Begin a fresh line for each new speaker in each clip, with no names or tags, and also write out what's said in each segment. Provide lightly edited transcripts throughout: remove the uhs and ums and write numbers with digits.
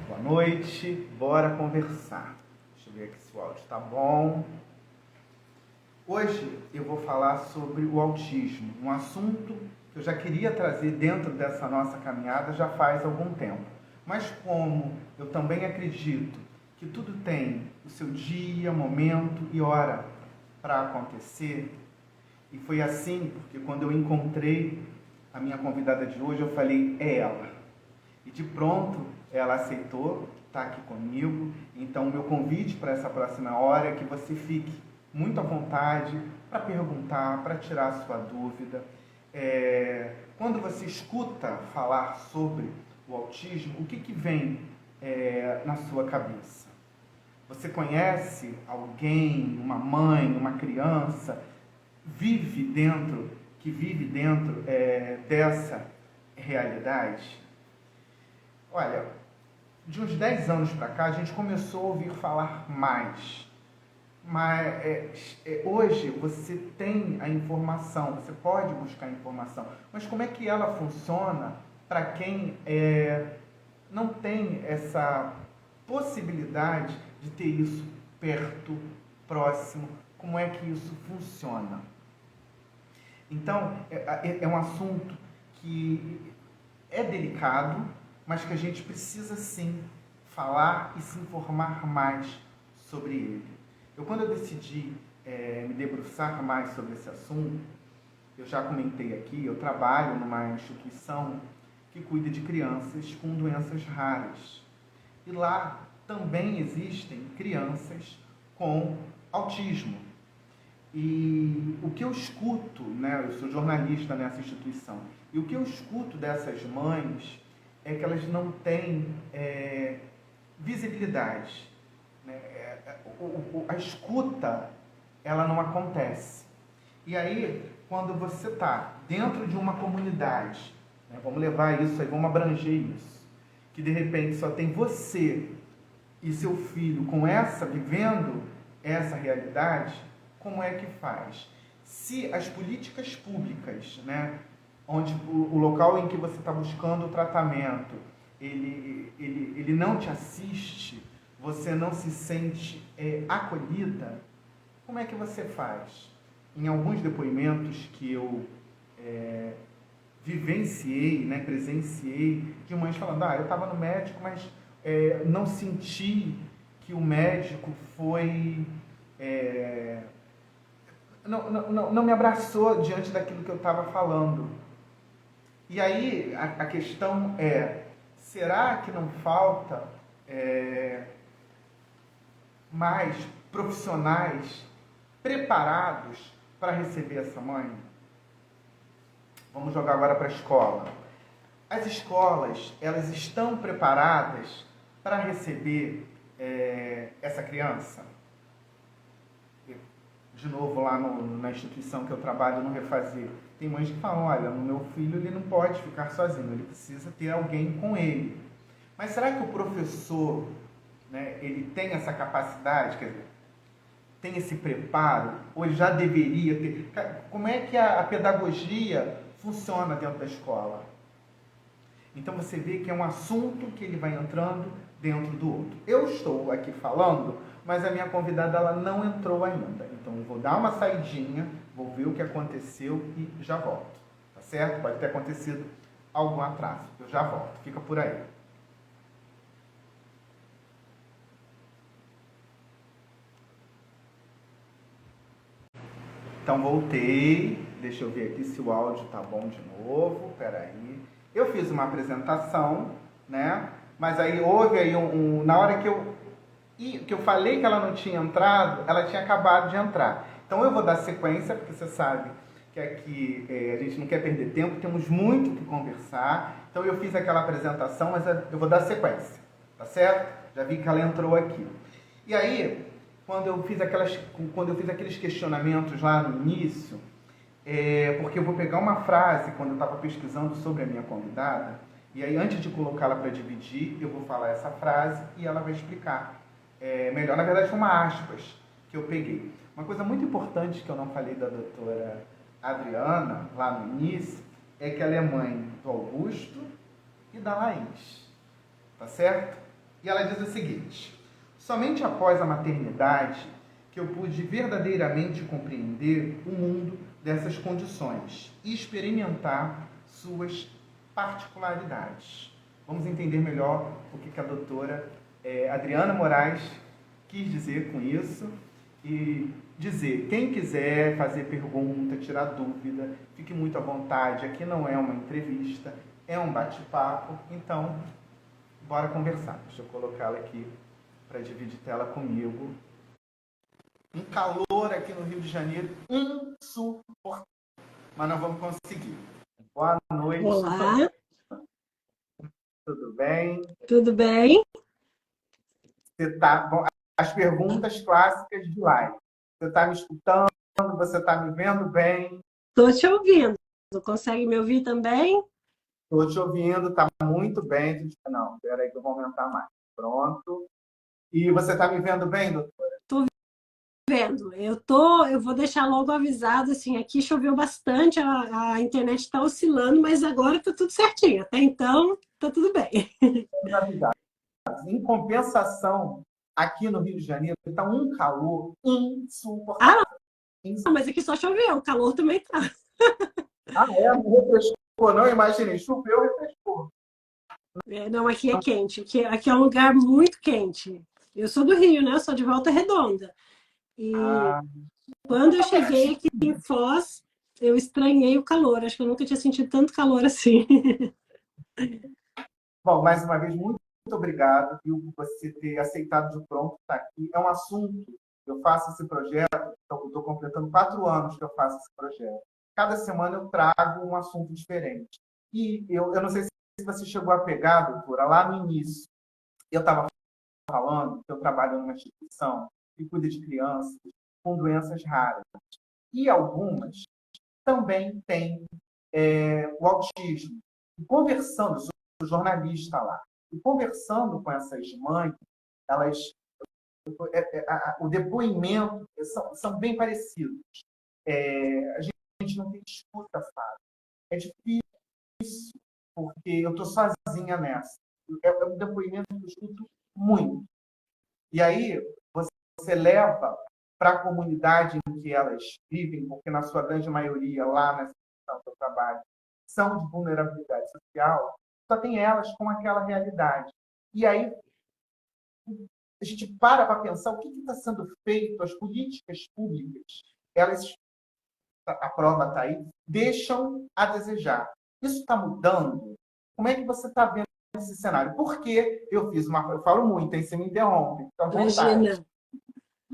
Boa noite, bora conversar. Deixa eu ver aqui se o áudio tá bom. Hoje eu vou falar sobre o autismo, um assunto que eu já queria trazer dentro dessa nossa caminhada já faz algum tempo. Mas como eu também acredito que tudo tem o seu dia, momento e hora para acontecer, e foi assim porque quando eu encontrei a minha convidada de hoje, eu falei, é ela. E de pronto, ela aceitou estar aqui comigo. Então, o meu convite para essa próxima hora é que você fique muito à vontade para perguntar, para tirar a sua dúvida. Quando você escuta falar sobre o autismo, o que vem na sua cabeça? Você conhece alguém, uma mãe, uma criança, que vive dentro dessa realidade? Olha, de uns 10 anos para cá, a gente começou a ouvir falar mais. Mas hoje você tem a informação, você pode buscar a informação. Mas como é que ela funciona para quem não tem essa possibilidade de ter isso perto, próximo? Como é que isso funciona? Então, é um assunto que é delicado, mas que a gente precisa sim falar e se informar mais sobre ele. Quando eu decidi me debruçar mais sobre esse assunto, eu já comentei aqui, eu trabalho numa instituição que cuida de crianças com doenças raras. E lá também existem crianças com autismo. E o que eu escuto, né, eu sou jornalista nessa instituição, e o que eu escuto dessas mães é que elas não têm visibilidade. Né? A escuta, ela não acontece. E aí, quando você está dentro de uma comunidade, né, vamos levar isso aí, vamos abranger isso, que de repente só tem você e seu filho vivendo essa realidade, como é que faz? Se as políticas públicas, né, onde o local em que você está buscando o tratamento, ele não te assiste, você não se sente acolhida, como é que você faz? Em alguns depoimentos que eu vivenciei, né, presenciei, de mães falando, eu estava no médico, mas não senti que o médico foi... não me abraçou diante daquilo que eu estava falando. E aí a questão será que não falta mais profissionais preparados para receber essa mãe? Vamos jogar agora para a escola. As escolas, elas estão preparadas para receber essa criança? De novo, lá na instituição que eu trabalho, no Refazer, tem mães que falam, olha, o meu filho ele não pode ficar sozinho, ele precisa ter alguém com ele. Mas será que o professor, né, ele tem essa capacidade, quer dizer, tem esse preparo, ou ele já deveria ter? Como é que a pedagogia funciona dentro da escola? Então você vê que é um assunto que ele vai entrando dentro do outro. Eu estou aqui falando, mas a minha convidada ela não entrou ainda. Então eu vou dar uma saidinha, vou ver o que aconteceu e já volto. Tá certo? Pode ter acontecido algum atraso. Eu já volto. Fica por aí. Então voltei. Deixa eu ver aqui se o áudio tá bom de novo. Peraí. Eu fiz uma apresentação, né? Mas aí houve aí na hora que eu falei que ela não tinha entrado, ela tinha acabado de entrar. Então eu vou dar sequência, porque você sabe que aqui a gente não quer perder tempo, temos muito o que conversar. Então eu fiz aquela apresentação, mas eu vou dar sequência, tá certo? Já vi que ela entrou aqui. E aí, quando eu fiz aqueles questionamentos lá no início, porque eu vou pegar uma frase, quando eu estava pesquisando sobre a minha convidada, e aí antes de colocá-la para dividir, eu vou falar essa frase e ela vai explicar melhor. Na verdade, foi uma aspas que eu peguei. Uma coisa muito importante que eu não falei da doutora Adriana, lá no início, é que ela é mãe do Augusto e da Laís. Tá certo? E ela diz o seguinte: somente após a maternidade que eu pude verdadeiramente compreender o mundo dessas condições e experimentar suas particularidades. Vamos entender melhor o que a doutora Adriana Moraes quis dizer com isso e dizer, quem quiser fazer pergunta, tirar dúvida, fique muito à vontade, aqui não é uma entrevista, é um bate-papo, então bora conversar. Deixa eu colocá-la aqui para dividir tela comigo. Um calor aqui no Rio de Janeiro insuportável, mas nós vamos conseguir. Boa noite.
Olá.
Tudo bem?
Tudo bem?
Você tá... Bom, as perguntas clássicas de live. Você está me escutando? Você está me vendo bem?
Estou te ouvindo. Consegue me ouvir também?
Estou te ouvindo, está muito bem. Não, espera aí que eu vou aumentar mais. Pronto. E você está me vendo bem, doutora?
Estou vendo. Eu vou deixar logo avisado, assim, aqui choveu bastante, a internet está oscilando, mas agora está tudo certinho. Até então, está tudo bem.
Em compensação, aqui no Rio de Janeiro está um calor
Ah,
insuportável.
não, mas aqui só choveu, o calor também tá.
Ah, é? Não refrescou, não? Imaginei, choveu, refrescou.
Não, aqui é quente. Aqui é um lugar muito quente. Eu sou do Rio, né? Eu sou de Volta Redonda. E
Ah,
quando eu
tá
cheguei
pertinho.
aqui em Foz, eu estranhei o calor. Acho que eu nunca tinha sentido tanto calor assim.
Bom, mais uma vez, muito obrigado, viu, por você ter aceitado de pronto estar aqui. É um assunto, eu faço esse projeto, estou completando 4 anos que eu faço esse projeto. Cada semana eu trago um assunto diferente. E eu não sei se você chegou a pegar, doutora, lá no início, eu estava falando que eu trabalho numa instituição que cuida de crianças com doenças raras. E algumas também têm o autismo. E conversando, sou jornalista lá, e conversando com essas mães, elas, o depoimento são bem parecidos. A gente não tem escuta fácil. É difícil, porque eu estou sozinha nessa. É um depoimento que eu escuto muito. E aí, você leva para a comunidade em que elas vivem, porque na sua grande maioria, lá nessa instituição que eu trabalho, são de vulnerabilidade social, só tem elas com aquela realidade. E aí a gente para pensar o que está sendo feito, as políticas públicas, elas, a prova está aí, deixam a desejar. Isso está mudando? Como é que você está vendo esse cenário? Porque eu falo muito, hein? Você me interrompe, fica à vontade.
Imagina.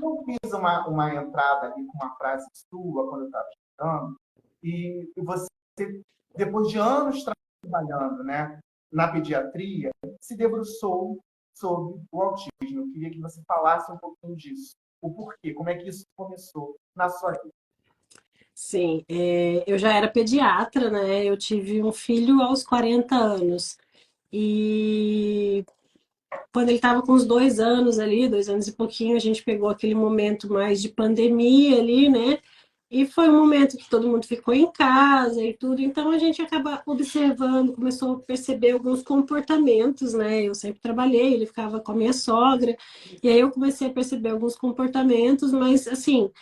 Eu fiz uma entrada ali com uma frase sua quando eu estava estudando, e você, depois de anos trabalhando, né, na pediatria, se debruçou sobre o autismo. Eu queria que você falasse um pouquinho disso. O porquê, como é que isso começou na sua vida?
Sim, eu já era pediatra, né? Eu tive um filho aos 40 anos. E quando ele estava com uns 2 anos ali, 2 anos e pouquinho, a gente pegou aquele momento mais de pandemia ali, né? E foi um momento que todo mundo ficou em casa e tudo, então a gente acaba observando, começou a perceber alguns comportamentos, né? Eu sempre trabalhei, ele ficava com a minha sogra, e aí eu comecei a perceber alguns comportamentos, mas assim,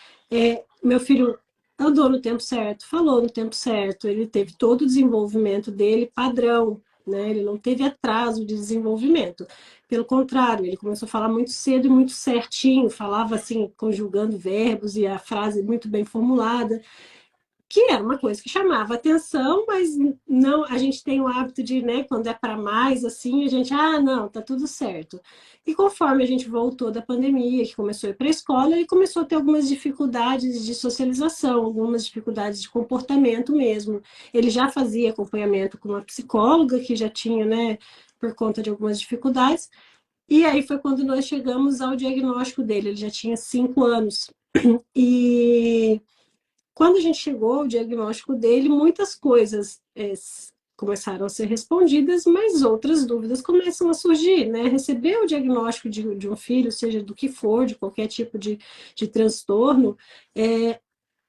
meu filho andou no tempo certo, falou no tempo certo, ele teve todo o desenvolvimento dele padrão, né? Ele não teve atraso de desenvolvimento. Pelo contrário, ele começou a falar muito cedo e muito certinho, falava assim, conjugando verbos e a frase muito bem formulada, que era uma coisa que chamava atenção, mas não, a gente tem o hábito de, né, quando é para mais assim, a gente, não, tá tudo certo. E conforme a gente voltou da pandemia, que começou a ir para a escola, ele começou a ter algumas dificuldades de socialização, algumas dificuldades de comportamento mesmo. Ele já fazia acompanhamento com uma psicóloga que já tinha, né, por conta de algumas dificuldades, e aí foi quando nós chegamos ao diagnóstico dele. Ele já tinha 5 anos. E quando a gente chegou ao diagnóstico dele, muitas coisas começaram a ser respondidas, mas outras dúvidas começam a surgir, né? Receber o diagnóstico de um filho, seja do que for, de qualquer tipo de transtorno,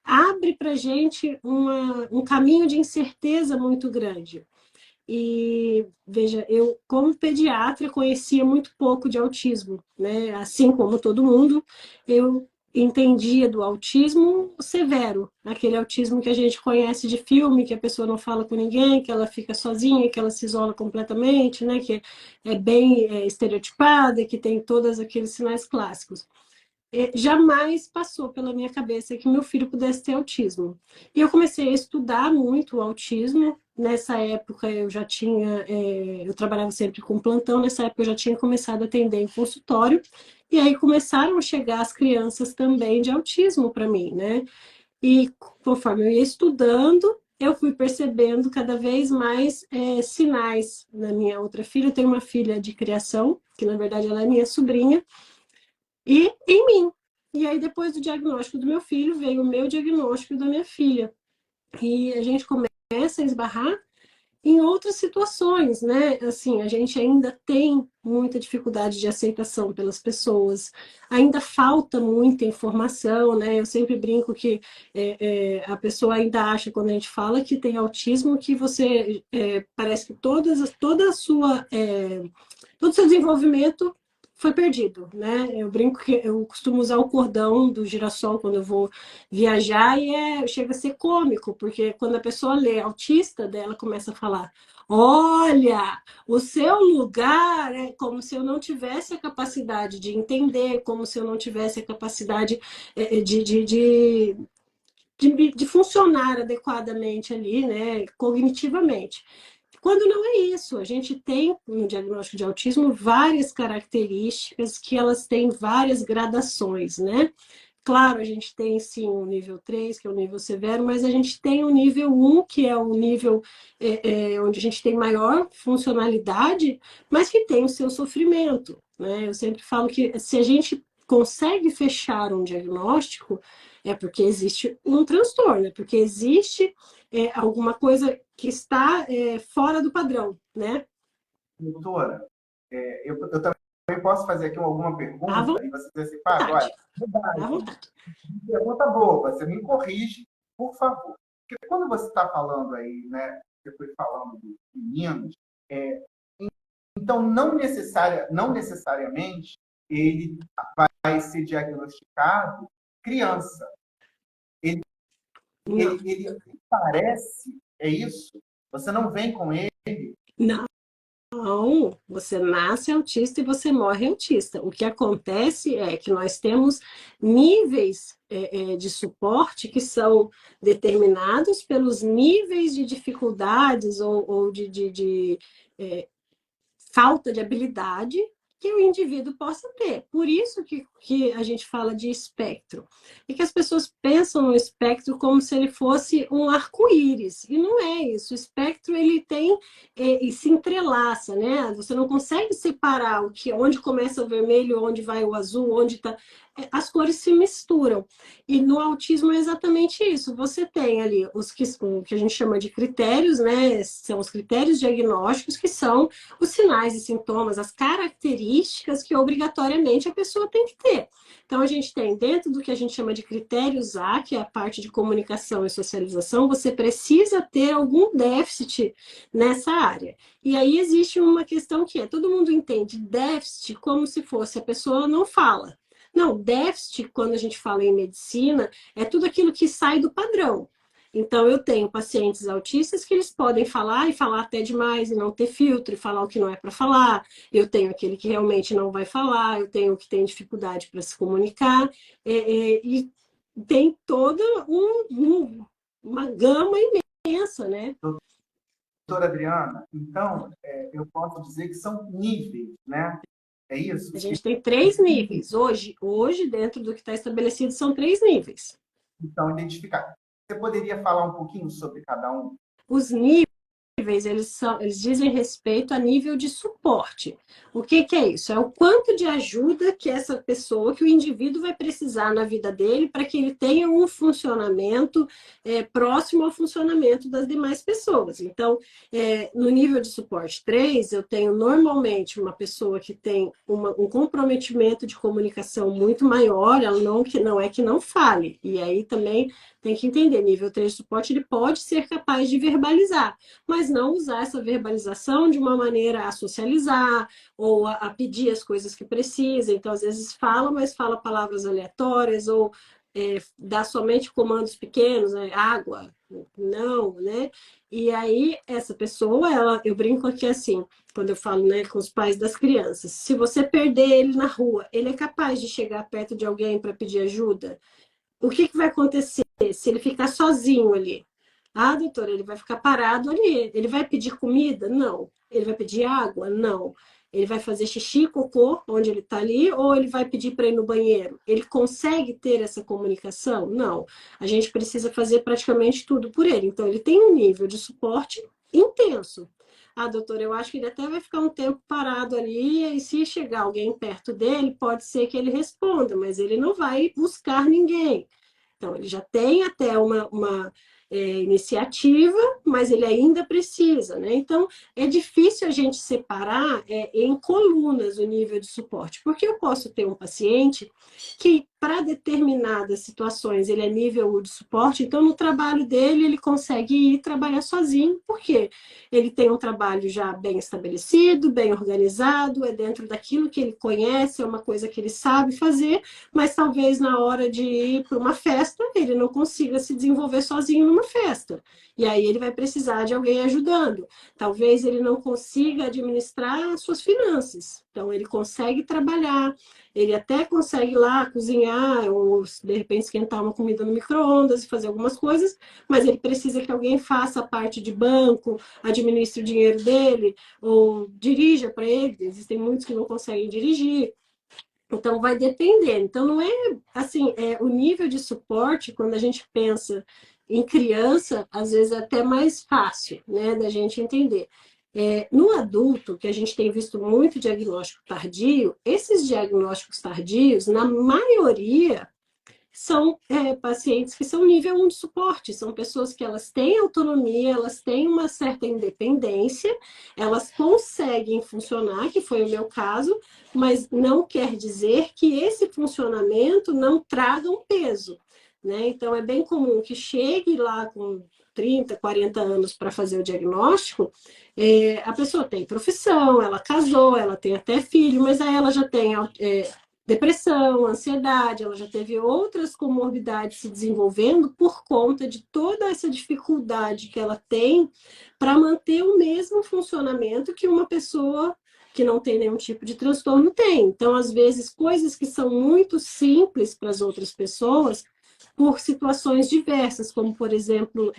abre para a gente um caminho de incerteza muito grande. E veja, eu como pediatra conhecia muito pouco de autismo, né? Assim como todo mundo, eu entendia do autismo severo, aquele autismo que a gente conhece de filme, que a pessoa não fala com ninguém, que ela fica sozinha, que ela se isola completamente, né? Que é bem estereotipada, que tem todos aqueles sinais clássicos. Jamais passou pela minha cabeça que meu filho pudesse ter autismo. E eu comecei a estudar muito o autismo. Nessa época eu já tinha, eu trabalhava sempre com plantão, nessa época eu já tinha começado a atender em consultório, e aí começaram a chegar as crianças também de autismo para mim, né? E conforme eu ia estudando, eu fui percebendo cada vez mais sinais na minha outra filha. Eu tenho uma filha de criação, que na verdade ela é minha sobrinha, e em mim. E aí, depois do diagnóstico do meu filho, veio o meu diagnóstico da minha filha. E a gente começa a esbarrar em outras situações, né? Assim, a gente ainda tem muita dificuldade de aceitação pelas pessoas, ainda falta muita informação, né? Eu sempre brinco que a pessoa ainda acha, quando a gente fala que tem autismo, que você parece que toda a sua todo o seu desenvolvimento foi perdido, né? Eu brinco que eu costumo usar o cordão do girassol quando eu vou viajar e chega a ser cômico, porque quando a pessoa lê autista, dela começa a falar: olha, o seu lugar é como se eu não tivesse a capacidade de entender, como se eu não tivesse a capacidade de funcionar adequadamente ali, né, cognitivamente. Quando não é isso, a gente tem no diagnóstico de autismo várias características que elas têm várias gradações, né? Claro, a gente tem sim o nível 3, que é o nível severo, mas a gente tem o nível 1, que é o nível onde a gente tem maior funcionalidade, mas que tem o seu sofrimento, né? Eu sempre falo que se a gente consegue fechar um diagnóstico, é porque existe um transtorno, é porque existe alguma coisa que está fora do padrão, né?
Doutora, eu também posso fazer aqui alguma
À
pergunta e você dizer assim, Fábio, olha,
vontade, à vontade.
pergunta boa, você me corrige, por favor. Porque quando você está falando aí, né, você foi falando dos meninos, é, então não necessariamente ele vai ser diagnosticado criança. Ele,
Não,
ele parece, é isso? Você não vem com ele.
não. Não, você nasce autista e você morre autista. O que acontece é que nós temos níveis de suporte que são determinados pelos níveis de dificuldades ou falta de habilidade que o indivíduo possa ter. Por isso que a gente fala de espectro. E que as pessoas pensam no espectro como se ele fosse um arco-íris. E não é isso. O espectro ele tem e se entrelaça, né? Você não consegue separar onde começa o vermelho, onde vai o azul, onde está. As cores se misturam. E no autismo é exatamente isso. Você tem ali o que a gente chama de critérios, né? São os critérios diagnósticos, que são os sinais e sintomas, as características que obrigatoriamente a pessoa tem que ter. Então, a gente tem dentro do que a gente chama de critérios A, que é a parte de comunicação e socialização, você precisa ter algum déficit nessa área. E aí existe uma questão que todo mundo entende déficit como se fosse a pessoa não fala. Não, déficit, quando a gente fala em medicina, é tudo aquilo que sai do padrão. Então, eu tenho pacientes autistas que eles podem falar e falar até demais e não ter filtro e falar o que não é para falar. Eu tenho aquele que realmente não vai falar, eu tenho o que tem dificuldade para se comunicar. E tem toda uma gama imensa, né?
Doutora Adriana, então, eu posso dizer que são níveis, né? É isso?
A gente tem 3 níveis. Hoje, dentro do que está estabelecido, são 3 níveis.
Então, identificar. Você poderia falar um pouquinho sobre cada um?
Os níveis eles dizem respeito a nível de suporte. O que é isso? É o quanto de ajuda que essa pessoa, que o indivíduo vai precisar na vida dele para que ele tenha um funcionamento próximo ao funcionamento das demais pessoas. Então, no nível de suporte 3, eu tenho normalmente uma pessoa que tem um comprometimento de comunicação muito maior, ela não é que não fale. E aí também tem que entender, nível 3 de suporte, ele pode ser capaz de verbalizar, mas não usar essa verbalização de uma maneira a socializar ou a pedir as coisas que precisa. Então, às vezes fala, mas fala palavras aleatórias ou dá somente comandos pequenos, né? Água, não, né? E aí, essa pessoa, eu brinco aqui assim, quando eu falo, né, com os pais das crianças, se você perder ele na rua, ele é capaz de chegar perto de alguém para pedir ajuda? O que vai acontecer se ele ficar sozinho ali? Ah, doutora, ele vai ficar parado ali. Ele vai pedir comida? Não. Ele vai pedir água? Não. Ele vai fazer xixi, cocô, onde ele está ali, ou ele vai pedir para ir no banheiro? Ele consegue ter essa comunicação? Não. A gente precisa fazer praticamente tudo por ele. Então, ele tem um nível de suporte intenso. Ah, doutora, eu acho que ele até vai ficar um tempo parado ali, e se chegar alguém perto dele, pode ser que ele responda, mas ele não vai buscar ninguém. Então, ele já tem até uma iniciativa, mas ele ainda precisa, né? Então, é difícil a gente separar em colunas o nível de suporte, porque eu posso ter um paciente que, para determinadas situações, ele é nível 1 de suporte, então no trabalho dele ele consegue ir trabalhar sozinho, porque ele tem um trabalho já bem estabelecido, bem organizado, é dentro daquilo que ele conhece, é uma coisa que ele sabe fazer, mas talvez na hora de ir para uma festa, ele não consiga se desenvolver sozinho numa festa. E aí ele vai precisar de alguém ajudando. Talvez ele não consiga administrar as suas finanças. Então ele consegue trabalhar, ele até consegue ir lá cozinhar, ou de repente esquentar uma comida no micro-ondas e fazer algumas coisas, mas ele precisa que alguém faça a parte de banco, administre o dinheiro dele, ou dirija para ele. Existem muitos que não conseguem dirigir. Então, vai depender. Então, não é assim, o nível de suporte, quando a gente pensa em criança, às vezes é até mais fácil, né, da gente entender. No adulto, que a gente tem visto muito diagnóstico tardio, esses diagnósticos tardios, na maioria, são pacientes que são nível 1 de suporte, são pessoas que elas têm autonomia, elas têm uma certa independência, elas conseguem funcionar, que foi o meu caso, mas não quer dizer que esse funcionamento não traga um peso, né? Então, é bem comum que chegue lá com 30, 40 anos para fazer o diagnóstico, a pessoa tem profissão, ela casou, ela tem até filho, mas aí ela já tem depressão, ansiedade, ela já teve outras comorbidades se desenvolvendo por conta de toda essa dificuldade que ela tem para manter o mesmo funcionamento que uma pessoa que não tem nenhum tipo de transtorno tem. Então, às vezes, coisas que são muito simples para as outras pessoas, por situações diversas, como, por exemplo,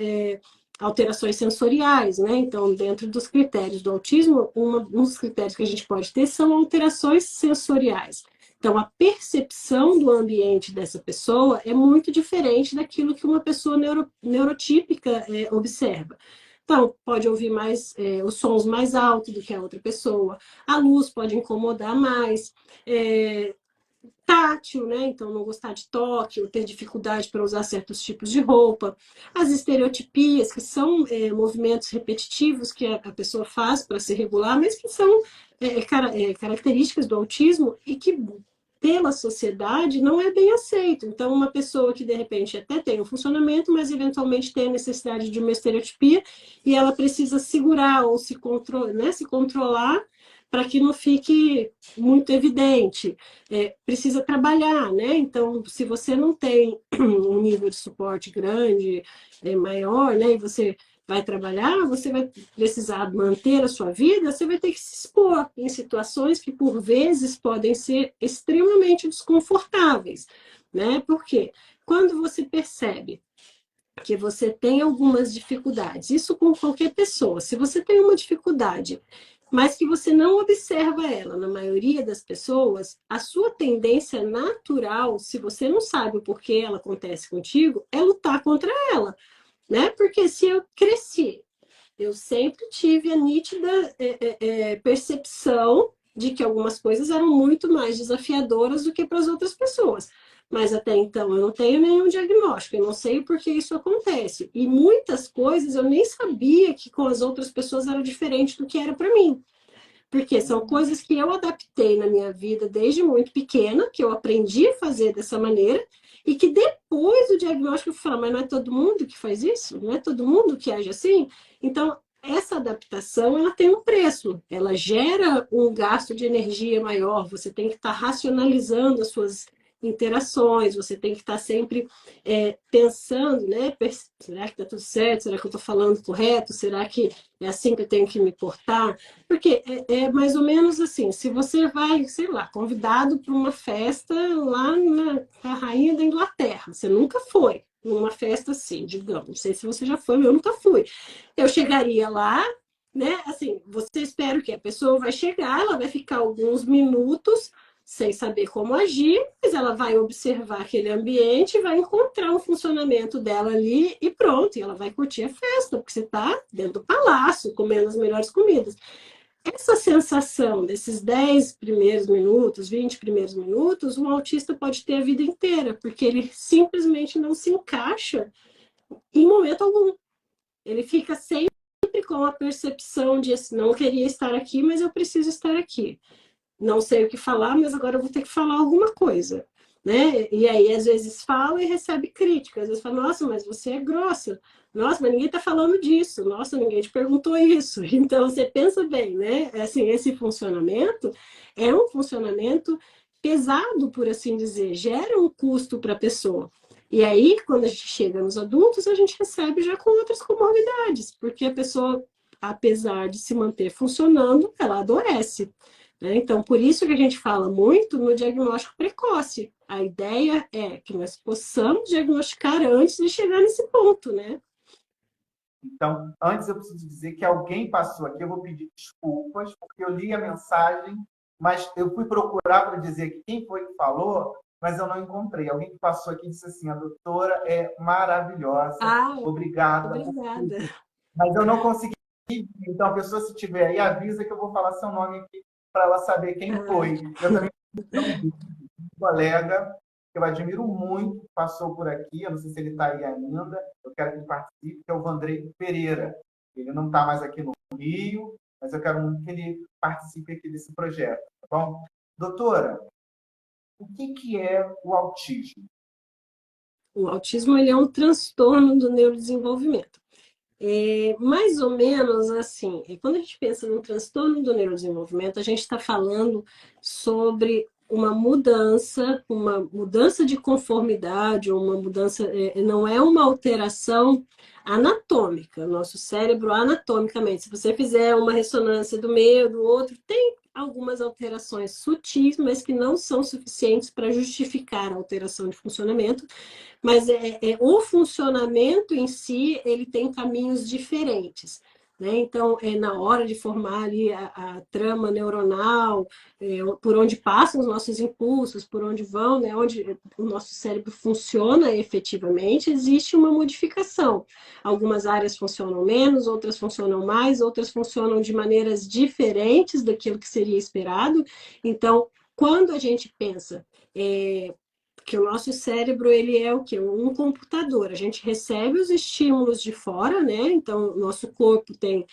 alterações sensoriais, né? Então, dentro dos critérios do autismo, um dos critérios que a gente pode ter são alterações sensoriais. Então, a percepção do ambiente dessa pessoa é muito diferente daquilo que uma pessoa neurotípica observa. Então, pode ouvir mais os sons mais altos do que a outra pessoa, a luz pode incomodar mais, tátil, né? Então, não gostar de toque, ou ter dificuldade para usar certos tipos de roupa. As estereotipias, que são movimentos repetitivos que a pessoa faz para se regular, mas que são características do autismo e que pela sociedade não é bem aceito. Então, uma pessoa que de repente até tem um funcionamento, mas eventualmente tem a necessidade de uma estereotipia e ela precisa segurar ou se controlar para que não fique muito evidente. Precisa trabalhar, né? Então, se você não tem um nível de suporte grande, maior, né? E você vai trabalhar, você vai precisar manter a sua vida, você vai ter que se expor em situações que, por vezes, podem ser extremamente desconfortáveis, né? Porque quando você percebe que você tem algumas dificuldades, isso com qualquer pessoa, se você tem uma dificuldade, mas que você não observa ela, na maioria das pessoas, a sua tendência natural, se você não sabe o porquê ela acontece contigo, é lutar contra ela, né? Porque se eu cresci, eu sempre tive a nítida percepção de que algumas coisas eram muito mais desafiadoras do que para as outras pessoas. Mas até então eu não tenho nenhum diagnóstico, eu não sei por que isso acontece. E muitas coisas eu nem sabia que com as outras pessoas era diferente do que era para mim. Porque são coisas que eu adaptei na minha vida desde muito pequena, que eu aprendi a fazer dessa maneira, e que depois do diagnóstico eu falo, mas não é todo mundo que faz isso? Não é todo mundo que age assim? Então, essa adaptação ela tem um preço, ela gera um gasto de energia maior, você tem que estar racionalizando as suas interações, você tem que estar sempre pensando, né? Será que está tudo certo? Será que eu estou falando correto? Será que é assim que eu tenho que me portar? Porque é mais ou menos assim, se você vai, sei lá, convidado para uma festa lá na Rainha da Inglaterra, você nunca foi numa festa assim, digamos, não sei se você já foi, mas eu nunca fui. Eu chegaria lá, né? Assim, você espera que a pessoa vai chegar, ela vai ficar alguns minutos sem saber como agir, mas ela vai observar aquele ambiente, vai encontrar um funcionamento dela ali e pronto, e ela vai curtir a festa, porque você está dentro do palácio, comendo as melhores comidas. Essa sensação desses 10 primeiros minutos, 20 primeiros minutos, um autista pode ter a vida inteira, porque ele simplesmente não se encaixa em momento algum. Ele fica sempre com a percepção de assim, não queria estar aqui, mas eu preciso estar aqui. Não sei o que falar, mas agora eu vou ter que falar alguma coisa. Né? E aí, às vezes, fala e recebe crítica. Às vezes fala, nossa, mas você é grossa. Nossa, mas ninguém está falando disso. Nossa, ninguém te perguntou isso. Então, você pensa bem, né? Assim, esse funcionamento é um funcionamento pesado, por assim dizer. Gera um custo para a pessoa. E aí, quando a gente chega nos adultos, a gente recebe já com outras comorbidades, porque a pessoa, apesar de se manter funcionando, ela adoece. Né? Então, por isso que a gente fala muito no diagnóstico precoce. A ideia é que nós possamos diagnosticar antes de chegar nesse ponto, né?
Então, antes eu preciso dizer que alguém passou aqui, eu vou pedir desculpas, porque eu li a mensagem, mas eu fui procurar para dizer que quem foi que falou, mas eu não encontrei. Alguém que passou aqui disse assim: a doutora é maravilhosa,
Ah,
obrigada.
obrigada.
Mas eu não consegui. Então, a pessoa, se tiver aí, avisa que eu vou falar seu nome aqui para ela saber quem
Ah,
foi. Eu também tenho um colega que eu admiro muito, passou por aqui, eu não sei se ele está aí ainda, eu quero que ele participe, que é o Vandrei Pereira. Ele não está mais aqui no Rio, mas eu quero muito que ele participe aqui desse projeto, tá bom? Doutora, o que é o autismo?
o autismo ele é um transtorno do neurodesenvolvimento. Mais ou menos assim, quando a gente pensa no transtorno do neurodesenvolvimento, a gente está falando sobre uma mudança de conformidade, ou uma mudança, não é uma alteração anatômica, nosso cérebro anatomicamente. Se você fizer uma ressonância do meio, do outro, tem algumas alterações sutis, mas que não são suficientes para justificar a alteração de funcionamento, mas o funcionamento em si, ele tem caminhos diferentes. Né? Então, na hora de formar ali a trama neuronal, por onde passam os nossos impulsos, por onde vão, né? Onde o nosso cérebro funciona efetivamente, existe uma modificação. Algumas áreas funcionam menos, outras funcionam mais, outras funcionam de maneiras diferentes daquilo que seria esperado. Então, quando a gente pensa que o nosso cérebro ele é o que? Um computador. A gente recebe os estímulos de fora, né? Então, o nosso corpo tem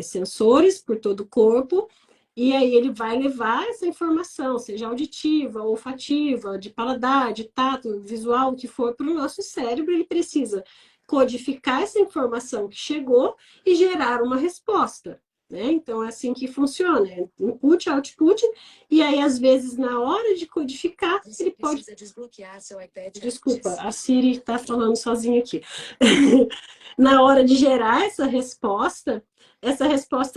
sensores por todo o corpo, e aí ele vai levar essa informação, seja auditiva, olfativa, de paladar, de tato, visual, o que for, para o nosso cérebro, ele precisa codificar essa informação que chegou e gerar uma resposta. Né? Então, é assim que funciona: input, output, e aí, às vezes, na hora de codificar, ele pode. Desbloquear seu iPad. Desculpa, a Siri está falando sozinha aqui. Na hora de gerar essa resposta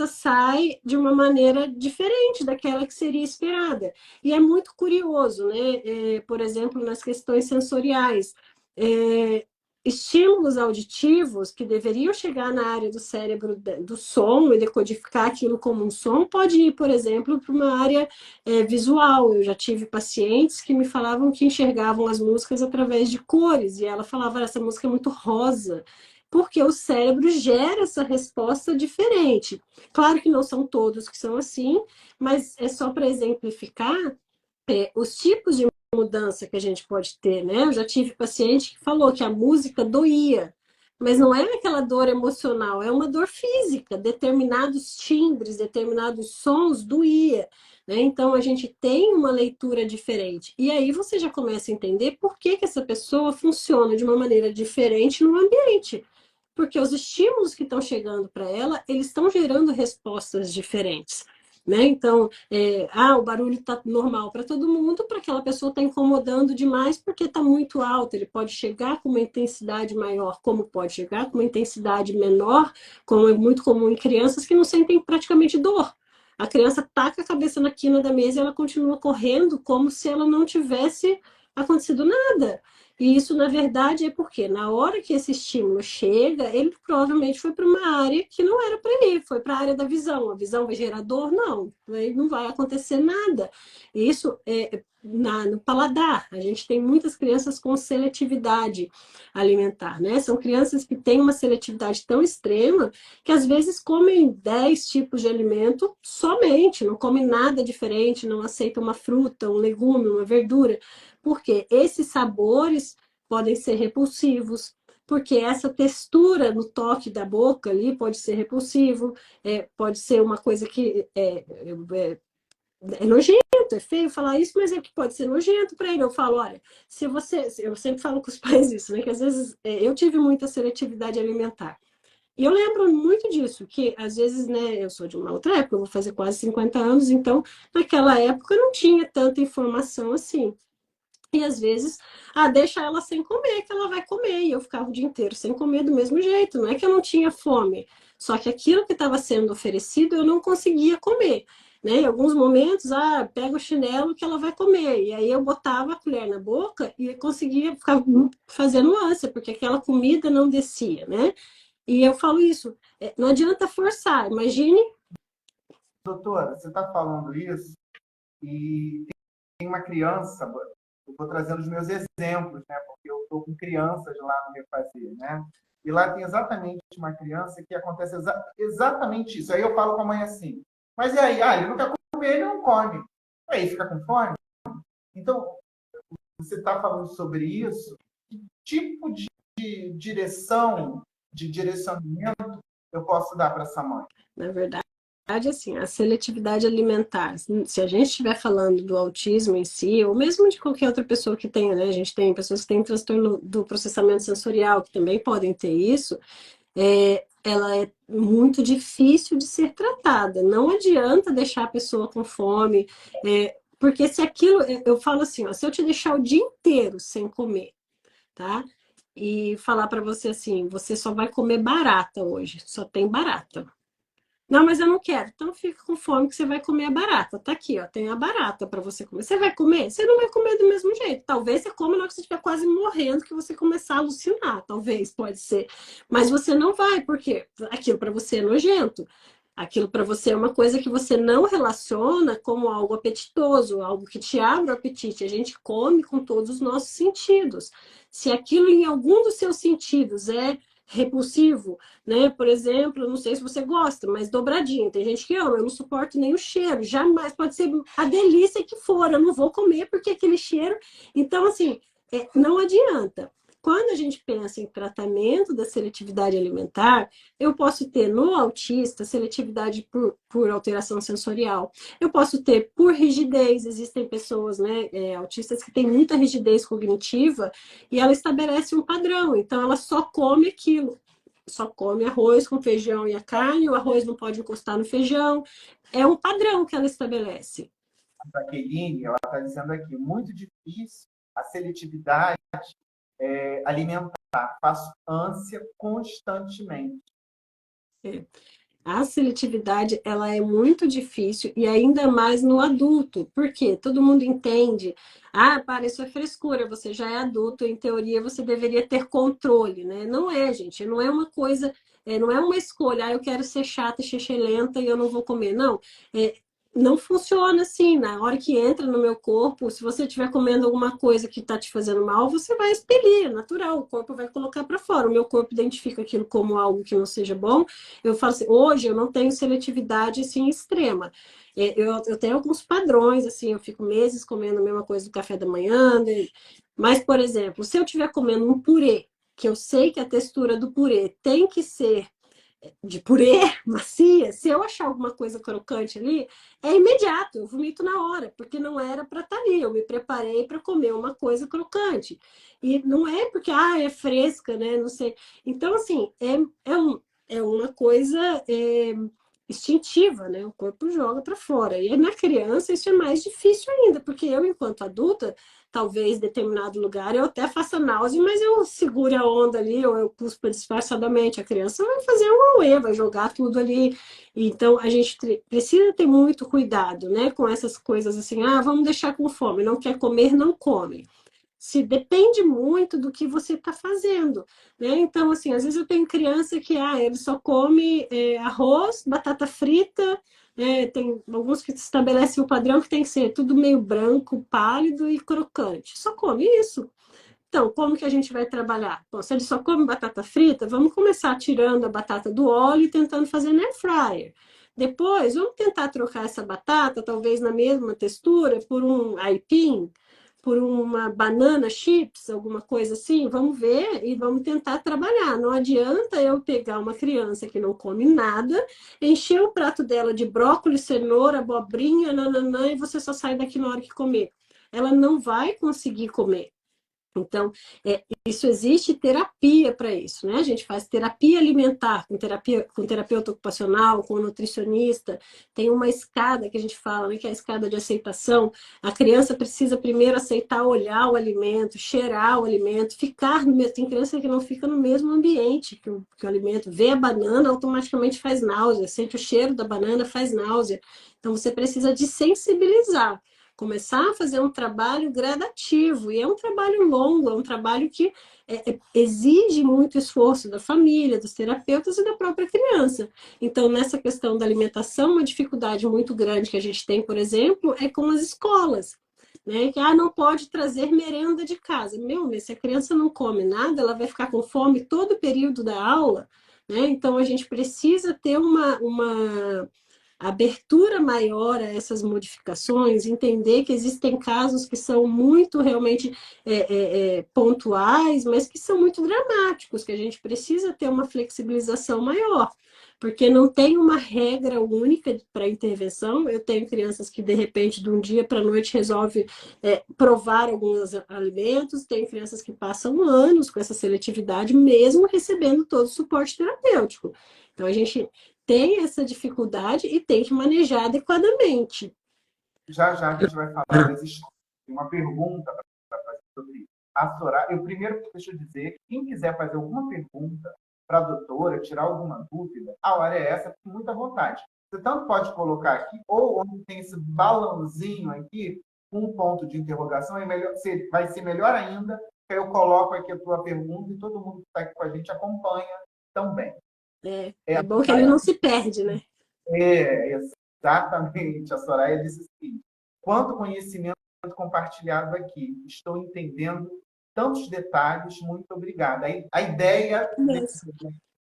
sai de uma maneira diferente daquela que seria esperada. E é muito curioso, né? Por exemplo, nas questões sensoriais. É, estímulos auditivos que deveriam chegar na área do cérebro do som e decodificar aquilo como um som, pode ir, por exemplo, para uma área visual. Eu já tive pacientes que me falavam que enxergavam as músicas através de cores, e ela falava, essa música é muito rosa, porque o cérebro gera essa resposta diferente. Claro que não são todos que são assim, mas é só para exemplificar os tipos de mudança que a gente pode ter, né? Eu já tive paciente que falou que a música doía, mas não é aquela dor emocional, é uma dor física. Determinados timbres, determinados sons doía. Né? Então a gente tem uma leitura diferente. E aí você já começa a entender por que essa pessoa funciona de uma maneira diferente no ambiente. porque os estímulos que estão chegando para ela, eles estão gerando respostas diferentes. Né? Então, o barulho está normal para todo mundo, para aquela pessoa está incomodando demais porque está muito alto. Ele pode chegar com uma intensidade maior, como pode chegar com uma intensidade menor, como é muito comum em crianças que não sentem praticamente dor. A criança taca a cabeça na quina da mesa e ela continua correndo como se ela não tivesse acontecido nada. E isso, na verdade, é porque na hora que esse estímulo chega, ele provavelmente foi para uma área que não era para ir, foi para a área da visão. A visão vai gerar dor? Não, aí não vai acontecer nada. Isso é no paladar. A gente tem muitas crianças com seletividade alimentar, né? São crianças que têm uma seletividade tão extrema que às vezes comem 10 tipos de alimento somente, não comem nada diferente, não aceitam uma fruta, um legume, uma verdura. Porque esses sabores podem ser repulsivos, porque essa textura no toque da boca ali pode ser repulsivo, pode ser uma coisa que é nojento, é feio falar isso, mas é que pode ser nojento para ele. Eu falo, olha, se você, eu sempre falo com os pais isso, né? Que às vezes eu tive muita seletividade alimentar. E eu lembro muito disso, que às vezes, né, eu sou de uma outra época, eu vou fazer quase 50 anos, então naquela época não tinha tanta informação assim. E às vezes, deixa ela sem comer, que ela vai comer. E eu ficava o dia inteiro sem comer do mesmo jeito. Não é que eu não tinha fome, só que aquilo que estava sendo oferecido eu não conseguia comer. Né? Em alguns momentos, pega o chinelo que ela vai comer. E aí eu botava a colher na boca e conseguia ficar fazendo ânsia, porque aquela comida não descia, né? E eu falo isso, não adianta forçar. Imagine.
Doutora, você está falando isso e tem uma criança, eu estou trazendo os meus exemplos, né? Porque eu estou com crianças lá no Refazer, né? E lá tem exatamente uma criança que acontece exatamente isso. Aí eu falo com a mãe assim, mas e aí? Ele não quer comer, ele não come. Aí fica com fome? Então, você está falando sobre isso? Que tipo de direção, de direcionamento eu posso dar para essa mãe?
Na verdade, assim, a seletividade alimentar, se a gente estiver falando do autismo em si, ou mesmo de qualquer outra pessoa que tenha, né? A gente tem pessoas que têm transtorno do processamento sensorial, que também podem ter isso, ela é muito difícil de ser tratada. Não adianta deixar a pessoa com fome, porque se aquilo, eu falo assim, ó, se eu te deixar o dia inteiro sem comer, tá? E falar para você assim, você só vai comer barata hoje, só tem barata. Não, mas eu não quero. Então fica com fome que você vai comer a barata. Tá aqui, ó, tem a barata para você comer. Você vai comer? Você não vai comer do mesmo jeito. Talvez você coma na hora que você estiver quase morrendo, que você começar a alucinar. Talvez, pode ser. Mas você não vai, porque aquilo para você é nojento. Aquilo para você é uma coisa que você não relaciona como algo apetitoso, algo que te abre o apetite. A gente come com todos os nossos sentidos. Se aquilo em algum dos seus sentidos é repulsivo, né? Por exemplo, não sei se você gosta, mas dobradinha. Tem gente que ama, eu não suporto nem o cheiro. Jamais pode ser a delícia que for, eu não vou comer porque aquele cheiro. Então, assim, não adianta. Quando a gente pensa em tratamento da seletividade alimentar, eu posso ter no autista seletividade por alteração sensorial. Eu posso ter por rigidez. Existem pessoas, né, autistas que têm muita rigidez cognitiva e ela estabelece um padrão. Então, ela só come aquilo. Só come arroz com feijão e a carne, o arroz não pode encostar no feijão. É um padrão que ela estabelece.
A Jaqueline, ela está dizendo aqui, muito difícil a seletividade alimentar, faço ânsia constantemente.
A seletividade, ela é muito difícil e ainda mais no adulto, porque todo mundo entende, para, isso é frescura, você já é adulto, em teoria você deveria ter controle, né? Não é, gente, não é uma coisa, não é uma escolha, eu quero ser chata, lenta e eu não vou comer, não. Não funciona assim, na hora que entra no meu corpo, se você estiver comendo alguma coisa que está te fazendo mal, você vai expelir, é natural, o corpo vai colocar para fora. O meu corpo identifica aquilo como algo que não seja bom. Eu falo assim, hoje eu não tenho seletividade assim extrema. Eu tenho alguns padrões, assim, eu fico meses comendo a mesma coisa do café da manhã, né? Mas, por exemplo, se eu estiver comendo um purê, que eu sei que a textura do purê tem que ser de purê, macia, se eu achar alguma coisa crocante ali, é imediato, eu vomito na hora, porque não era para estar ali. Eu me preparei para comer uma coisa crocante. E não é porque, é fresca, né? Não sei. Então, assim, é uma coisa instintiva, né? O corpo joga para fora. E na criança isso é mais difícil ainda, porque eu, enquanto adulta, talvez em determinado lugar eu até faça náusea, mas eu seguro a onda ali, ou eu cuspo disfarçadamente. A criança vai fazer um auê, vai jogar tudo ali. Então, a gente precisa ter muito cuidado, né, com essas coisas assim, vamos deixar com fome, não quer comer, não come. Se depende muito do que você está fazendo, né? Então, assim, às vezes eu tenho criança que, ele só come arroz, batata frita, tem alguns que estabelecem o padrão que tem que ser tudo meio branco, pálido e crocante. Só come isso. Então, como que a gente vai trabalhar? Bom, se ele só come batata frita, vamos começar tirando a batata do óleo e tentando fazer na air fryer. Depois, vamos tentar trocar essa batata, talvez na mesma textura, por um aipim, por uma banana chips, alguma coisa assim. Vamos ver e vamos tentar trabalhar. Não adianta eu pegar uma criança que não come nada, encher o prato dela de brócolis, cenoura, abobrinha, nananã, e você só sai daqui na hora que comer. Ela não vai conseguir comer. Então, isso existe terapia para isso, né? A gente faz terapia alimentar com terapeuta ocupacional, com nutricionista. Tem uma escada que a gente fala, né, que é a escada de aceitação. A criança precisa primeiro aceitar olhar o alimento, cheirar o alimento, ficar no mesmo. Tem criança que não fica no mesmo ambiente que o alimento. Vê a banana, automaticamente faz náusea. Sente o cheiro da banana, faz náusea. Então, você precisa de sensibilizar, começar a fazer um trabalho gradativo, e é um trabalho longo, é um trabalho que exige muito esforço da família, dos terapeutas e da própria criança. Então, nessa questão da alimentação, uma dificuldade muito grande que a gente tem, por exemplo, é com as escolas. Né? Que não pode trazer merenda de casa. Mas se a criança não come nada, ela vai ficar com fome todo o período da aula. Né? Então, a gente precisa ter uma abertura maior a essas modificações, entender que existem casos que são muito realmente pontuais, mas que são muito dramáticos, que a gente precisa ter uma flexibilização maior, porque não tem uma regra única para intervenção. Eu tenho crianças que, de repente, de um dia para a noite, resolve provar alguns alimentos, tem crianças que passam anos com essa seletividade, mesmo recebendo todo o suporte terapêutico. Então, a gente tem essa dificuldade e tem que manejar adequadamente.
Já já a gente vai falar das escolas. Tem uma pergunta para fazer sobre isso. A Soraya, eu primeiro deixa eu dizer que quem quiser fazer alguma pergunta para a doutora, tirar alguma dúvida, a hora é essa, com muita vontade. Você tanto pode colocar aqui, ou onde tem esse balãozinho aqui, com um ponto de interrogação, vai ser melhor ainda, que eu coloco aqui a tua pergunta e todo mundo que está aqui com a gente acompanha também.
É bom que ele não se perde, né?
Exatamente. A Soraya disse assim: quanto conhecimento compartilhado aqui. Estou entendendo tantos detalhes. Muito obrigada. A ideia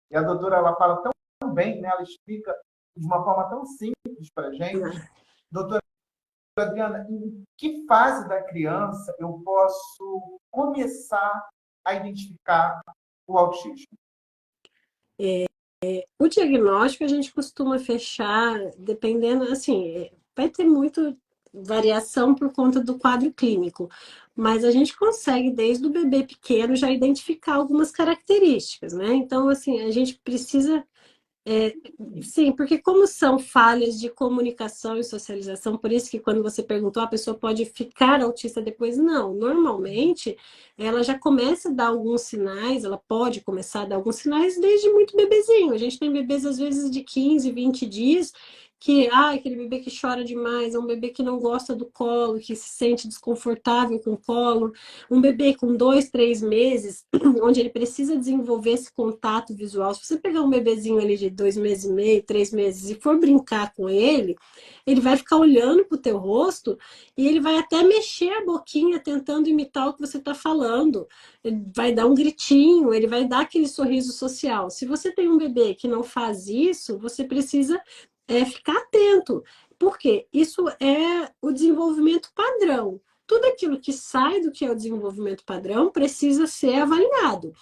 e a doutora ela fala tão bem, né? Ela explica de uma forma tão simples para a gente. Doutora Adriana, em que fase da criança eu posso começar a identificar o autismo?
O diagnóstico a gente costuma fechar, dependendo, assim, vai ter muito variação por conta do quadro clínico, mas a gente consegue, desde o bebê pequeno, já identificar algumas características, né? Então, assim, a gente precisa sim, porque como são falhas de comunicação e socialização, por isso que quando você perguntou, a pessoa pode ficar autista depois, não. Normalmente, ela já começa a dar alguns sinais, ela pode começar a dar alguns sinais desde muito bebezinho. A gente tem bebês, às vezes, de 15, 20 dias, que, aquele bebê que chora demais, é um bebê que não gosta do colo, que se sente desconfortável com o colo, um bebê com 2, 3 meses, onde ele precisa desenvolver esse contato visual. Se você pegar um bebezinho ali de 2 meses e meio, 3 meses, e for brincar com ele vai ficar olhando para o teu rosto e ele vai até mexer a boquinha tentando imitar o que você está falando. Ele vai dar um gritinho, ele vai dar aquele sorriso social. Se você tem um bebê que não faz isso, você precisa ficar atento, porque isso é o desenvolvimento padrão. Tudo aquilo que sai do que é o desenvolvimento padrão precisa ser avaliado.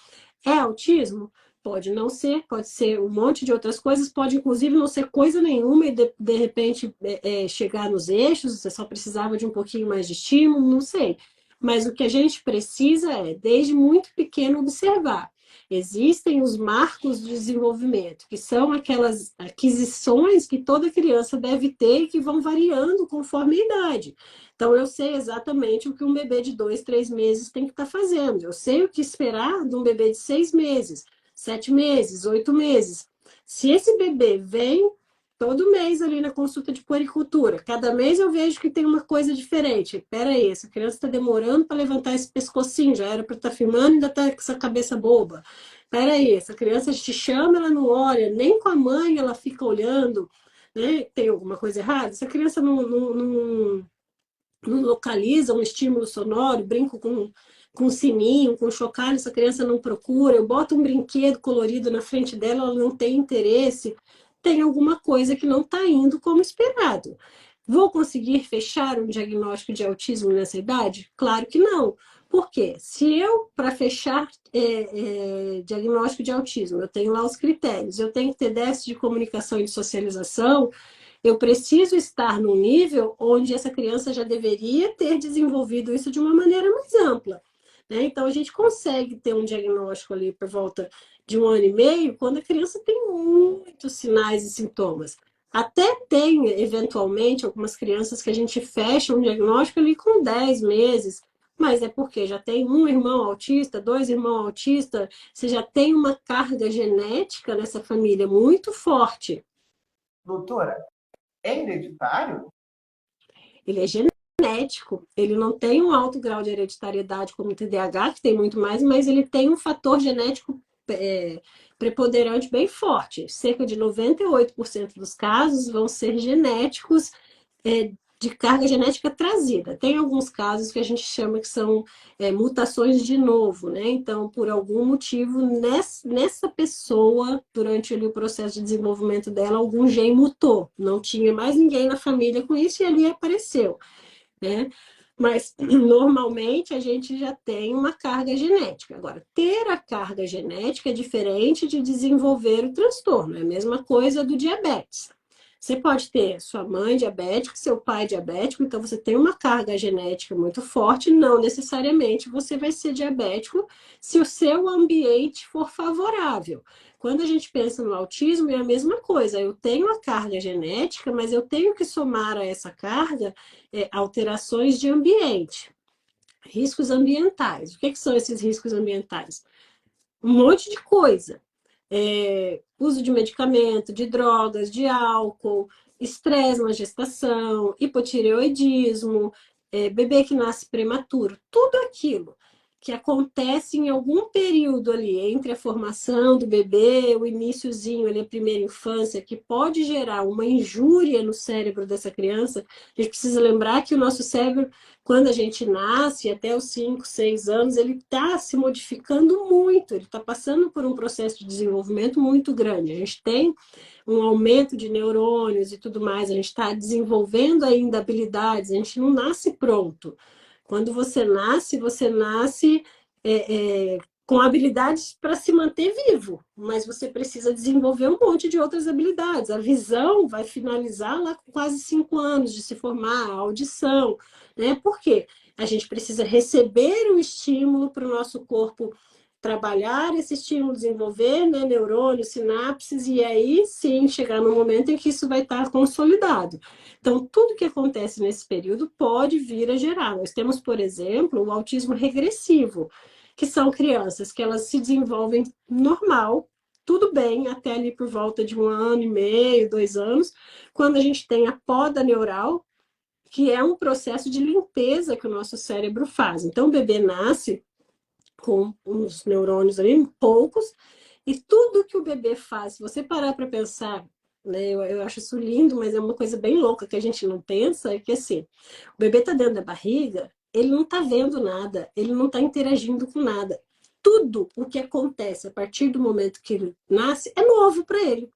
É autismo? pode não ser, pode ser um monte de outras coisas, pode inclusive não ser coisa nenhuma e de repente chegar nos eixos, você só precisava de um pouquinho mais de estímulo, não sei. Mas o que a gente precisa é, desde muito pequeno, observar. Existem os marcos de desenvolvimento, que são aquelas aquisições que toda criança deve ter e que vão variando conforme a idade. Então, eu sei exatamente o que um bebê de 2, 3 meses tem que estar fazendo. Eu sei o que esperar de um bebê de 6 meses, 7 meses, 8 meses. Se esse bebê vem todo mês ali na consulta de puericultura, cada mês eu vejo que tem uma coisa diferente. Espera aí, essa criança está demorando para levantar esse pescocinho, já era para estar filmando e ainda está com essa cabeça boba. Espera aí, essa criança te chama, ela não olha, nem com a mãe ela fica olhando, né? Tem alguma coisa errada? Essa criança não localiza um estímulo sonoro, brinco com sininho, com chocalho, essa criança não procura, eu boto um brinquedo colorido na frente dela, ela não tem interesse, tem alguma coisa que não está indo como esperado. Vou conseguir fechar um diagnóstico de autismo nessa idade? Claro que não. Por quê? Se eu, para fechar diagnóstico de autismo, eu tenho lá os critérios, eu tenho que ter déficit de comunicação e de socialização, eu preciso estar num nível onde essa criança já deveria ter desenvolvido isso de uma maneira mais ampla. Né? Então, a gente consegue ter um diagnóstico ali por volta de 1 ano e meio, quando a criança tem muitos sinais e sintomas. Até tem, eventualmente, algumas crianças que a gente fecha um diagnóstico ali com 10 meses, mas é porque já tem um irmão autista, dois irmãos autistas, você já tem uma carga genética nessa família muito forte.
Doutora, é hereditário?
Ele é genético, ele não tem um alto grau de hereditariedade como o TDAH, que tem muito mais, mas ele tem um fator genético preponderante bem forte. Cerca de 98% dos casos vão ser genéticos, de carga genética trazida. Tem alguns casos que a gente chama que são mutações de novo, né? Então, por algum motivo, nessa pessoa, durante ali, o processo de desenvolvimento dela, algum gene mutou. Não tinha mais ninguém na família com isso e ali apareceu, né? Mas normalmente a gente já tem uma carga genética. Agora, ter a carga genética é diferente de desenvolver o transtorno. É a mesma coisa do diabetes. Você pode ter sua mãe diabética, seu pai diabético, então você tem uma carga genética muito forte, não necessariamente você vai ser diabético se o seu ambiente for favorável. Quando a gente pensa no autismo, é a mesma coisa. Eu tenho a carga genética, mas eu tenho que somar a essa carga alterações de ambiente, riscos ambientais. O que são esses riscos ambientais? Um monte de coisa. Uso de medicamento, de drogas, de álcool, estresse na gestação, hipotireoidismo, bebê que nasce prematuro, tudo aquilo que acontece em algum período ali entre a formação do bebê, o iniciozinho ali, a primeira infância, que pode gerar uma injúria no cérebro dessa criança. A gente precisa lembrar que o nosso cérebro, quando a gente nasce, até os 5, 6 anos, ele está se modificando muito, ele está passando por um processo de desenvolvimento muito grande. A gente tem um aumento de neurônios e tudo mais, a gente está desenvolvendo ainda habilidades, a gente não nasce pronto. Quando você nasce com habilidades para se manter vivo, mas você precisa desenvolver um monte de outras habilidades. A visão vai finalizar lá com quase 5 anos de se formar, a audição, né? Por quê? A gente precisa receber o estímulo para o nosso corpo trabalhar esse estímulo, desenvolver, né, neurônios, sinapses, e aí sim chegar no momento em que isso vai estar consolidado. Então, tudo que acontece nesse período pode vir a gerar. Nós temos, por exemplo, o autismo regressivo, que são crianças que elas se desenvolvem normal, tudo bem, até ali por volta de 1 ano e meio, 2 anos, quando a gente tem a poda neural, que é um processo de limpeza que o nosso cérebro faz. Então, o bebê nasce com uns neurônios ali, poucos, e tudo que o bebê faz, se você parar para pensar, né, eu acho isso lindo, mas é uma coisa bem louca que a gente não pensa, é que assim, o bebê está dentro da barriga, ele não está vendo nada, ele não está interagindo com nada. Tudo o que acontece a partir do momento que ele nasce é novo para ele.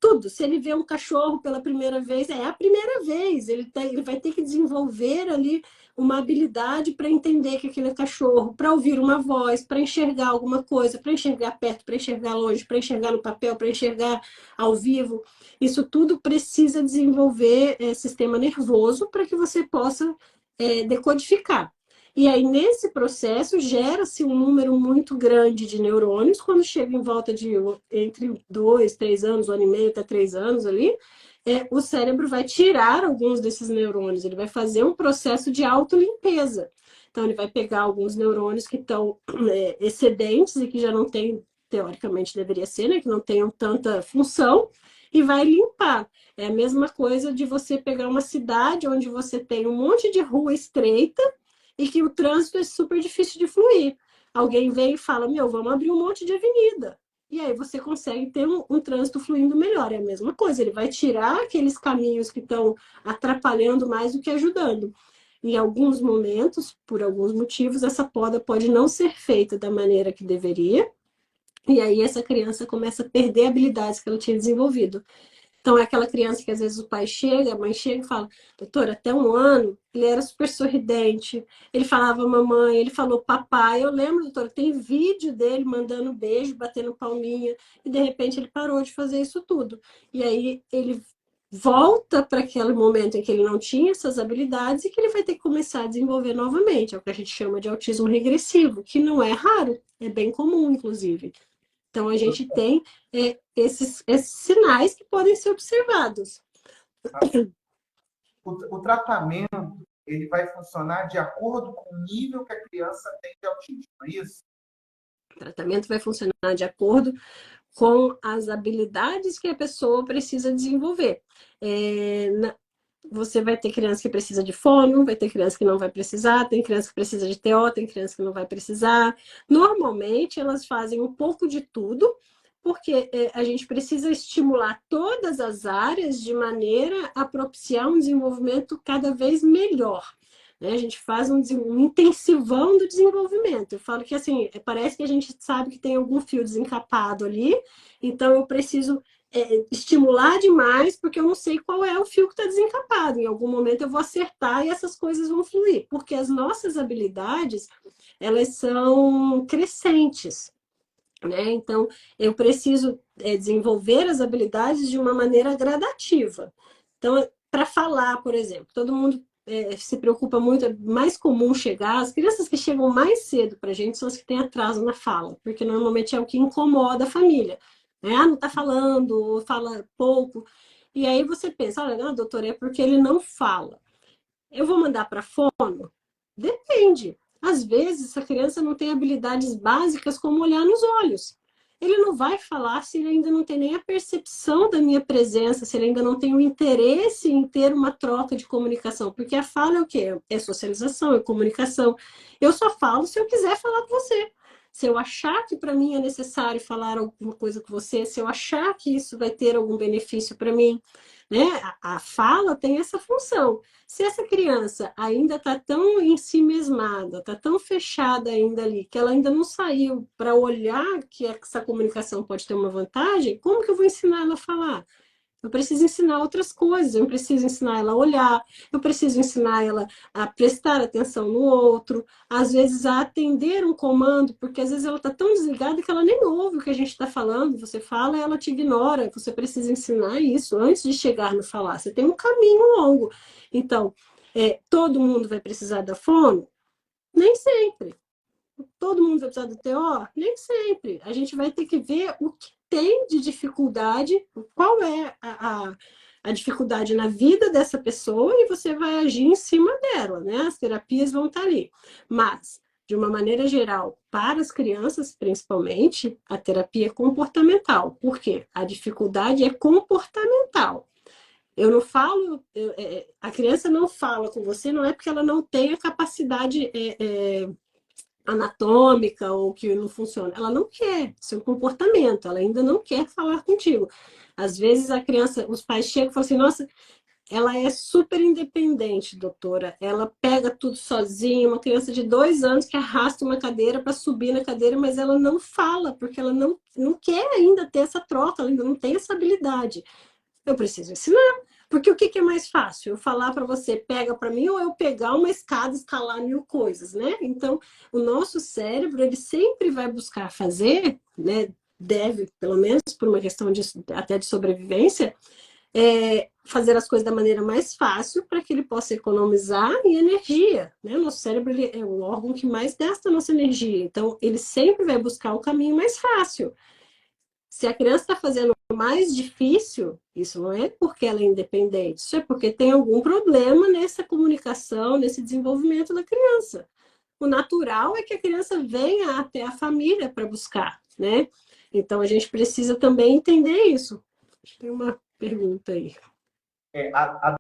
tudo. Se ele vê um cachorro pela primeira vez, é a primeira vez. Ele vai ter que desenvolver ali uma habilidade para entender que aquele é cachorro, para ouvir uma voz, para enxergar alguma coisa, para enxergar perto, para enxergar longe, para enxergar no papel, para enxergar ao vivo. Isso tudo precisa desenvolver sistema nervoso para que você possa decodificar. E aí, nesse processo, gera-se um número muito grande de neurônios, quando chega em volta de entre 2, 3 anos, 1 ano e meio até 3 anos ali, o cérebro vai tirar alguns desses neurônios, ele vai fazer um processo de autolimpeza. Então, ele vai pegar alguns neurônios que estão excedentes e que já não tem, teoricamente deveria ser, né, que não tenham tanta função, e vai limpar. É a mesma coisa de você pegar uma cidade onde você tem um monte de rua estreita, e que o trânsito é super difícil de fluir. Alguém vem e fala, meu, vamos abrir um monte de avenida. E aí você consegue ter um trânsito fluindo melhor. É a mesma coisa, ele vai tirar aqueles caminhos que estão atrapalhando mais do que ajudando. Em alguns momentos, por alguns motivos, essa poda pode não ser feita da maneira que deveria, e aí essa criança começa a perder habilidades que ela tinha desenvolvido. Então, é aquela criança que às vezes o pai chega, a mãe chega e fala, doutora, até 1 ano, ele era super sorridente, ele falava mamãe, ele falou papai. Eu lembro, doutora, tem vídeo dele mandando beijo, batendo palminha, e de repente ele parou de fazer isso tudo. E aí ele volta para aquele momento em que ele não tinha essas habilidades e que ele vai ter que começar a desenvolver novamente. É o que a gente chama de autismo regressivo, que não é raro, é bem comum, inclusive. Então, a gente tem esses sinais que podem ser observados.
O tratamento ele vai funcionar de acordo com o nível que a criança tem de autismo, não é isso?
O tratamento vai funcionar de acordo com as habilidades que a pessoa precisa desenvolver. Você vai ter criança que precisa de fono, vai ter criança que não vai precisar, tem criança que precisa de TO, tem criança que não vai precisar. Normalmente, elas fazem um pouco de tudo, porque a gente precisa estimular todas as áreas de maneira a propiciar um desenvolvimento cada vez melhor. Né? A gente faz um intensivão do desenvolvimento. Eu falo que assim, parece que a gente sabe que tem algum fio desencapado ali, então eu preciso estimular demais, porque eu não sei qual é o fio que está desencapado. Em algum momento eu vou acertar e essas coisas vão fluir, porque as nossas habilidades, elas são crescentes. Né? Então, eu preciso desenvolver as habilidades de uma maneira gradativa. Então, para falar, por exemplo, todo mundo se preocupa muito, é mais comum chegar, as crianças que chegam mais cedo para a gente são as que têm atraso na fala, porque normalmente é o que incomoda a família. Né? Ah, não está falando, ou fala pouco. E aí você pensa, olha, não, doutor, é porque ele não fala. Eu vou mandar para fono? Depende. Às vezes, essa criança não tem habilidades básicas como olhar nos olhos. Ele não vai falar se ele ainda não tem nem a percepção da minha presença, se ele ainda não tem o interesse em ter uma troca de comunicação. Porque a fala é o quê? É socialização, é comunicação. Eu só falo se eu quiser falar com você. Se eu achar que para mim é necessário falar alguma coisa com você, se eu achar que isso vai ter algum benefício para mim, né? A fala tem essa função. Se essa criança ainda está tão ensimesmada, está tão fechada ainda ali, que ela ainda não saiu para olhar que essa comunicação pode ter uma vantagem, como que eu vou ensinar ela a falar? Eu preciso ensinar outras coisas, eu preciso ensinar ela a olhar, eu preciso ensinar ela a prestar atenção no outro, às vezes a atender um comando, porque às vezes ela está tão desligada que ela nem ouve o que a gente está falando, você fala e ela te ignora, você precisa ensinar isso antes de chegar no falar, você tem um caminho longo. Então, todo mundo vai precisar da fono? Nem sempre. Todo mundo vai precisar do TO? Nem sempre. A gente vai ter que ver o que tem de dificuldade, qual é a dificuldade na vida dessa pessoa e você vai agir em cima dela, né? As terapias vão estar ali. Mas, de uma maneira geral, para as crianças, principalmente, a terapia é comportamental. Por quê? A dificuldade é comportamental. Eu não falo, a criança não fala com você, não é porque ela não tem a capacidade anatômica ou que não funciona. Ela não quer, seu comportamento, ela ainda não quer falar contigo. Às vezes a criança, os pais chegam e falam assim, nossa, ela é super independente, doutora. Ela pega tudo sozinha. Uma criança de 2 anos que arrasta uma cadeira para subir na cadeira, mas ela não fala, porque ela não quer ainda ter essa troca, ela ainda não tem essa habilidade. Eu preciso ensinar. Porque o que é mais fácil? Eu falar para você, pega para mim, ou eu pegar uma escada e escalar 1000 coisas, né? Então, o nosso cérebro, ele sempre vai buscar fazer, né? Deve, pelo menos por uma questão até de sobrevivência, fazer as coisas da maneira mais fácil para que ele possa economizar em energia, né? O nosso cérebro ele é o órgão que mais gasta a nossa energia, então ele sempre vai buscar o caminho mais fácil. Se a criança está fazendo o mais difícil, isso não é porque ela é independente, isso é porque tem algum problema nessa comunicação, nesse desenvolvimento da criança. O natural é que a criança venha até a família para buscar, né? Então a gente precisa também entender isso. Tem uma pergunta aí.
A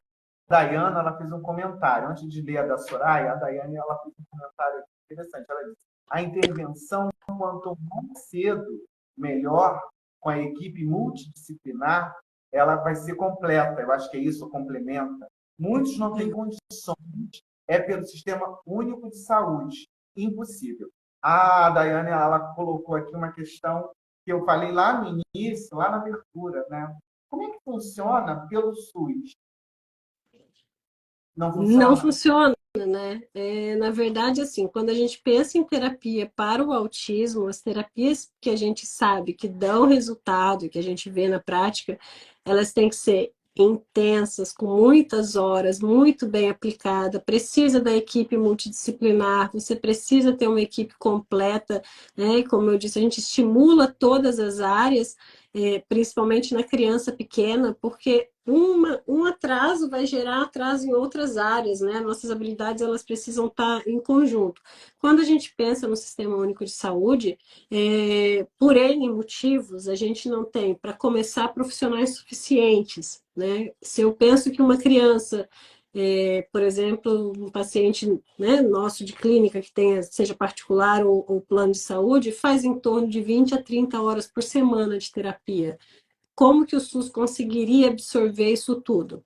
Dayana, ela fez um comentário. Antes de ler a da Soraya, a Dayane, ela fez um comentário interessante. Ela disse, a intervenção, quanto mais cedo, melhor, com a equipe multidisciplinar, ela vai ser completa. Eu acho que é isso, complementa. Muitos não têm condições, pelo Sistema Único de Saúde. Impossível. A Dayane, ela colocou aqui uma questão que eu falei lá no início, lá na abertura, né? Como é que funciona pelo SUS? Não
Não
funciona?
funciona, né? Na verdade, assim, quando a gente pensa em terapia para o autismo, as terapias que a gente sabe que dão resultado, que a gente vê na prática, elas têm que ser intensas, com muitas horas, muito bem aplicada, precisa da equipe multidisciplinar, você precisa ter uma equipe completa, né? E como eu disse, a gente estimula todas as áreas, principalmente na criança pequena, porque um atraso vai gerar atraso em outras áreas, né? Nossas habilidades elas precisam estar em conjunto. Quando a gente pensa no Sistema Único de Saúde, por N motivos, a gente não tem, para começar, profissionais suficientes, né? Se eu penso que uma criança, por exemplo, um paciente, né, nosso de clínica que tenha, seja particular ou plano de saúde, faz em torno de 20 a 30 horas por semana de terapia. Como que o SUS conseguiria absorver isso tudo?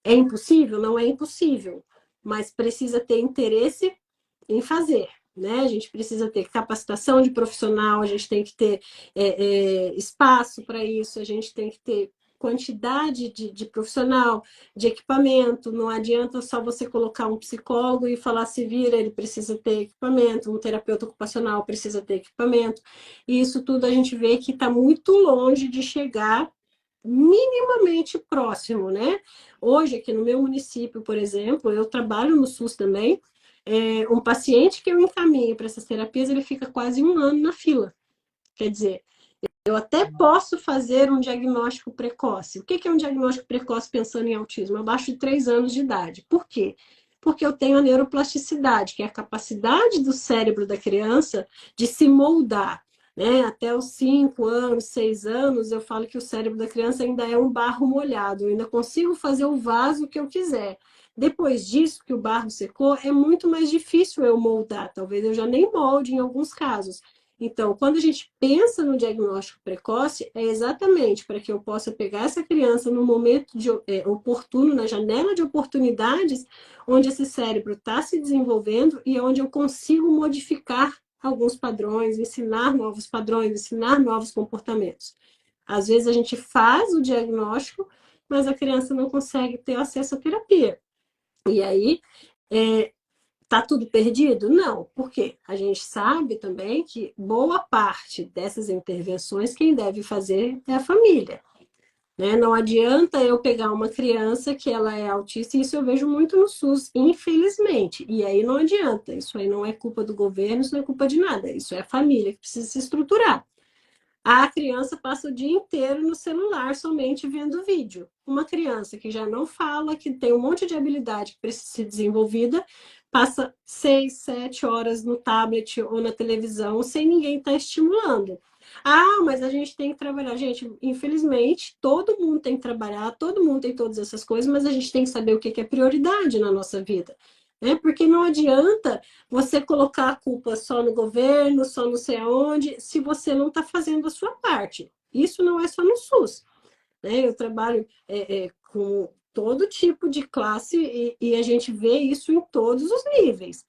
É impossível? Não é impossível, mas precisa ter interesse em fazer, né? A gente precisa ter capacitação de profissional, a gente tem que ter espaço para isso, a gente tem que ter quantidade de profissional, de equipamento. Não adianta só você colocar um psicólogo e falar se vira, ele precisa ter equipamento, um terapeuta ocupacional precisa ter equipamento. E isso tudo a gente vê que está muito longe de chegar minimamente próximo, né? Hoje, aqui no meu município, por exemplo, eu trabalho no SUS também, um paciente que eu encaminho para essas terapias, ele fica quase 1 ano na fila. Quer dizer, eu até posso fazer um diagnóstico precoce. O que é um diagnóstico precoce pensando em autismo? Abaixo de 3 anos de idade. Por quê? Porque eu tenho a neuroplasticidade, que é a capacidade do cérebro da criança de se moldar. Né? Até os 5 anos, 6 anos, eu falo que o cérebro da criança ainda é um barro molhado. Eu ainda consigo fazer o vaso que eu quiser. Depois disso, que o barro secou, é muito mais difícil eu moldar. Talvez eu já nem molde em alguns casos. Então, quando a gente pensa no diagnóstico precoce, é exatamente para que eu possa pegar essa criança no momento oportuno, na janela de oportunidades, onde esse cérebro está se desenvolvendo e onde eu consigo modificar alguns padrões, ensinar novos padrões, ensinar novos comportamentos. Às vezes a gente faz o diagnóstico, mas a criança não consegue ter acesso à terapia. E aí, tá tudo perdido? Não. Por quê? A gente sabe também que boa parte dessas intervenções quem deve fazer é a família. Né? Não adianta eu pegar uma criança que ela é autista, e isso eu vejo muito no SUS, infelizmente. E aí não adianta. Isso aí não é culpa do governo, isso não é culpa de nada. Isso é a família que precisa se estruturar. A criança passa o dia inteiro no celular somente vendo vídeo. Uma criança que já não fala, que tem um monte de habilidade que precisa ser desenvolvida, passa 6, 7 horas no tablet ou na televisão sem ninguém estar estimulando. Ah, mas a gente tem que trabalhar. Gente, infelizmente, todo mundo tem que trabalhar, todo mundo tem todas essas coisas, mas a gente tem que saber o que é prioridade na nossa vida. Né? Porque não adianta você colocar a culpa só no governo, só não sei aonde, se você não está fazendo a sua parte. Isso não é só no SUS. Né? Eu trabalho com todo tipo de classe e a gente vê isso em todos os níveis.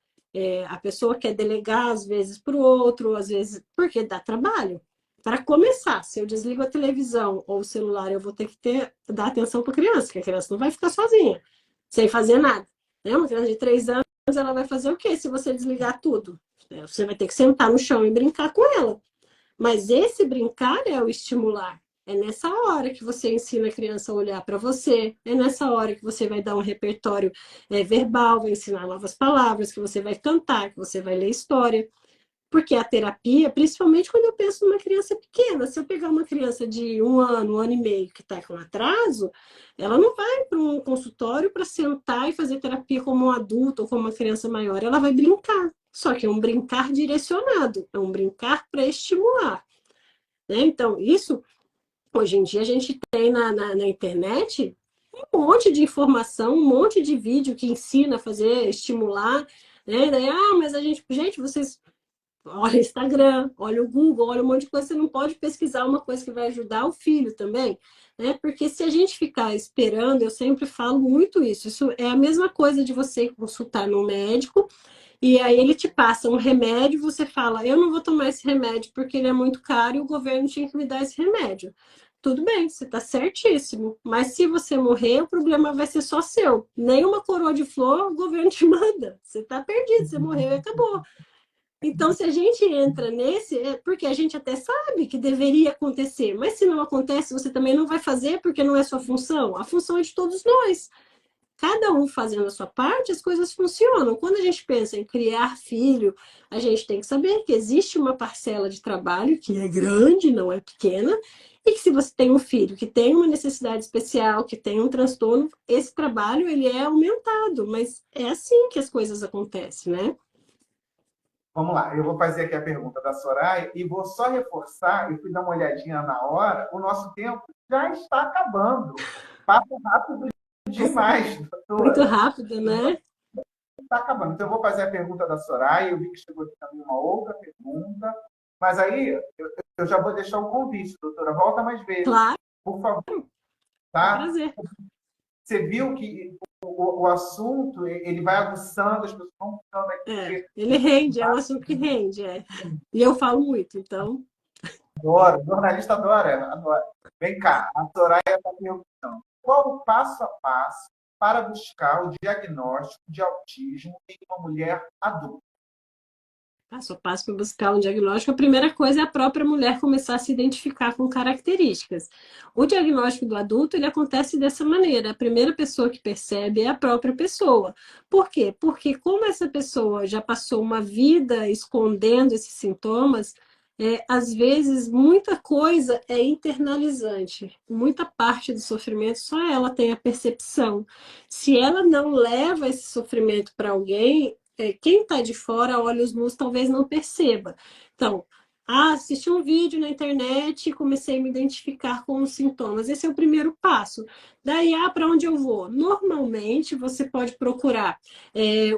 A pessoa quer delegar, às vezes, para o outro, às vezes, porque dá trabalho. Para começar, se eu desligo a televisão ou o celular, eu vou ter que dar atenção para a criança, porque a criança não vai ficar sozinha, sem fazer nada. Né? Uma criança de 3 anos, ela vai fazer o quê se você desligar tudo? Você vai ter que sentar no chão e brincar com ela. Mas esse brincar é o estimular. É nessa hora que você ensina a criança a olhar para você, é nessa hora que você vai dar um repertório verbal, vai ensinar novas palavras, que você vai cantar, que você vai ler história. Porque a terapia, principalmente quando eu penso numa criança pequena, se eu pegar uma criança de 1 ano e meio, que está com atraso, ela não vai para um consultório para sentar e fazer terapia como um adulto ou como uma criança maior, ela vai brincar. Só que é um brincar direcionado, é um brincar para estimular. Né? Então, isso, hoje em dia, a gente tem na internet um monte de informação, um monte de vídeo que ensina a fazer, estimular. Né? Daí, mas a gente, vocês olha o Instagram, olha o Google, olha um monte de coisa. Você não pode pesquisar uma coisa que vai ajudar o filho também, né? Porque se a gente ficar esperando, eu sempre falo muito isso. Isso é a mesma coisa de você consultar no médico e aí ele te passa um remédio, você fala, eu não vou tomar esse remédio porque ele é muito caro e o governo tinha que me dar esse remédio. Tudo bem, você está certíssimo. Mas se você morrer, o problema vai ser só seu. Nem uma coroa de flor o governo te manda. Você está perdido, você morreu e acabou. Então, se a gente entra nesse, é porque a gente até sabe que deveria acontecer, mas se não acontece, você também não vai fazer porque não é sua função. A função é de todos nós. Cada um fazendo a sua parte, as coisas funcionam. Quando a gente pensa em criar filho, a gente tem que saber que existe uma parcela de trabalho que é grande, não é pequena, e que se você tem um filho que tem uma necessidade especial, que tem um transtorno, esse trabalho ele é aumentado, mas é assim que as coisas acontecem, né?
Vamos lá, eu vou fazer aqui a pergunta da Soraya e vou só reforçar, eu fui dar uma olhadinha na hora, o nosso tempo já está acabando. Passa rápido demais,
Muito
doutora.
rápido, né?
Está acabando. Então, eu vou fazer a pergunta da Soraya, eu vi que chegou aqui também uma outra pergunta, mas aí eu já vou deixar o convite, doutora, volta mais vezes,
Claro,
por favor,
um
tá?
prazer.
Você viu que o assunto, ele vai aguçando, as pessoas vão ficando aqui.
Ele rende, é um assunto que rende, é. E eu falo muito, então.
Adora, jornalista adora, adora. Vem cá, a Soraya está perguntando: qual o passo a passo para buscar o diagnóstico de autismo em uma mulher adulta?
Passo a passo para buscar um diagnóstico, a primeira coisa é a própria mulher começar a se identificar com características. O diagnóstico do adulto, ele acontece dessa maneira. A primeira pessoa que percebe é a própria pessoa. Por quê? Porque como essa pessoa já passou uma vida escondendo esses sintomas, às vezes muita coisa é internalizante. Muita parte do sofrimento só ela tem a percepção. Se ela não leva esse sofrimento para alguém, quem está de fora, olhos nus, talvez não perceba. Então, assisti um vídeo na internet e comecei a me identificar com os sintomas. Esse é o primeiro passo. Daí, para onde eu vou? Normalmente, você pode procurar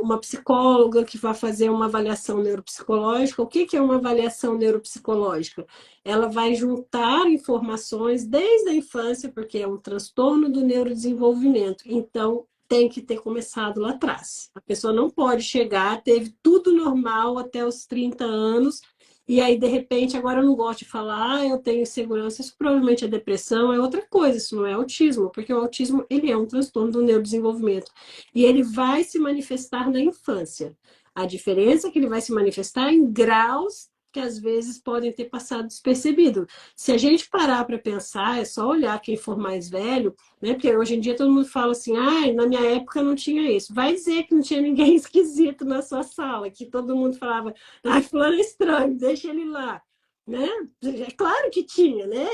uma psicóloga que vai fazer uma avaliação neuropsicológica. O que é uma avaliação neuropsicológica? Ela vai juntar informações desde a infância, porque é um transtorno do neurodesenvolvimento. Então, tem que ter começado lá atrás. A pessoa não pode chegar, teve tudo normal até os 30 anos, e aí, de repente, agora eu não gosto de falar, eu tenho insegurança, isso provavelmente é depressão, é outra coisa, isso não é autismo, porque o autismo, ele é um transtorno do neurodesenvolvimento, e ele vai se manifestar na infância. A diferença é que ele vai se manifestar em graus que às vezes podem ter passado despercebido. Se a gente parar para pensar, é só olhar quem for mais velho, né? Porque hoje em dia todo mundo fala assim, na minha época não tinha isso. Vai dizer que não tinha ninguém esquisito na sua sala, que todo mundo falava, fulano é estranho, deixa ele lá. Né? É claro que tinha, né?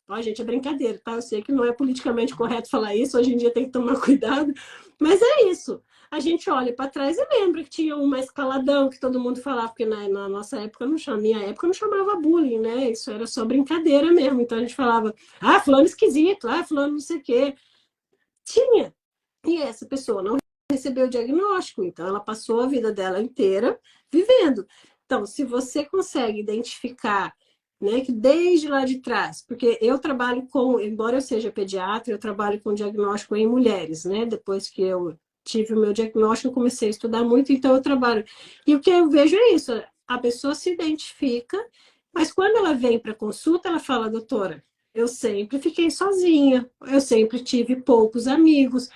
Ó, gente, é brincadeira, tá? Eu sei que não é politicamente correto falar isso, hoje em dia tem que tomar cuidado, mas é isso. A gente olha para trás e lembra que tinha um mais caladão, que todo mundo falava, porque na nossa época, na minha época, não chamava bullying, né? Isso era só brincadeira mesmo. Então a gente falava, fulano esquisito, fulano não sei o quê. Tinha. E essa pessoa não recebeu o diagnóstico, então ela passou a vida dela inteira vivendo. Então, se você consegue identificar né? Que desde lá de trás, porque eu trabalho com, embora eu seja pediatra, eu trabalho com diagnóstico em mulheres, né? Depois que eu tive o meu diagnóstico, eu comecei a estudar muito, então eu trabalho. E o que eu vejo é isso, a pessoa se identifica, mas quando ela vem para consulta, ela fala, doutora, eu sempre fiquei sozinha, eu sempre tive poucos amigos,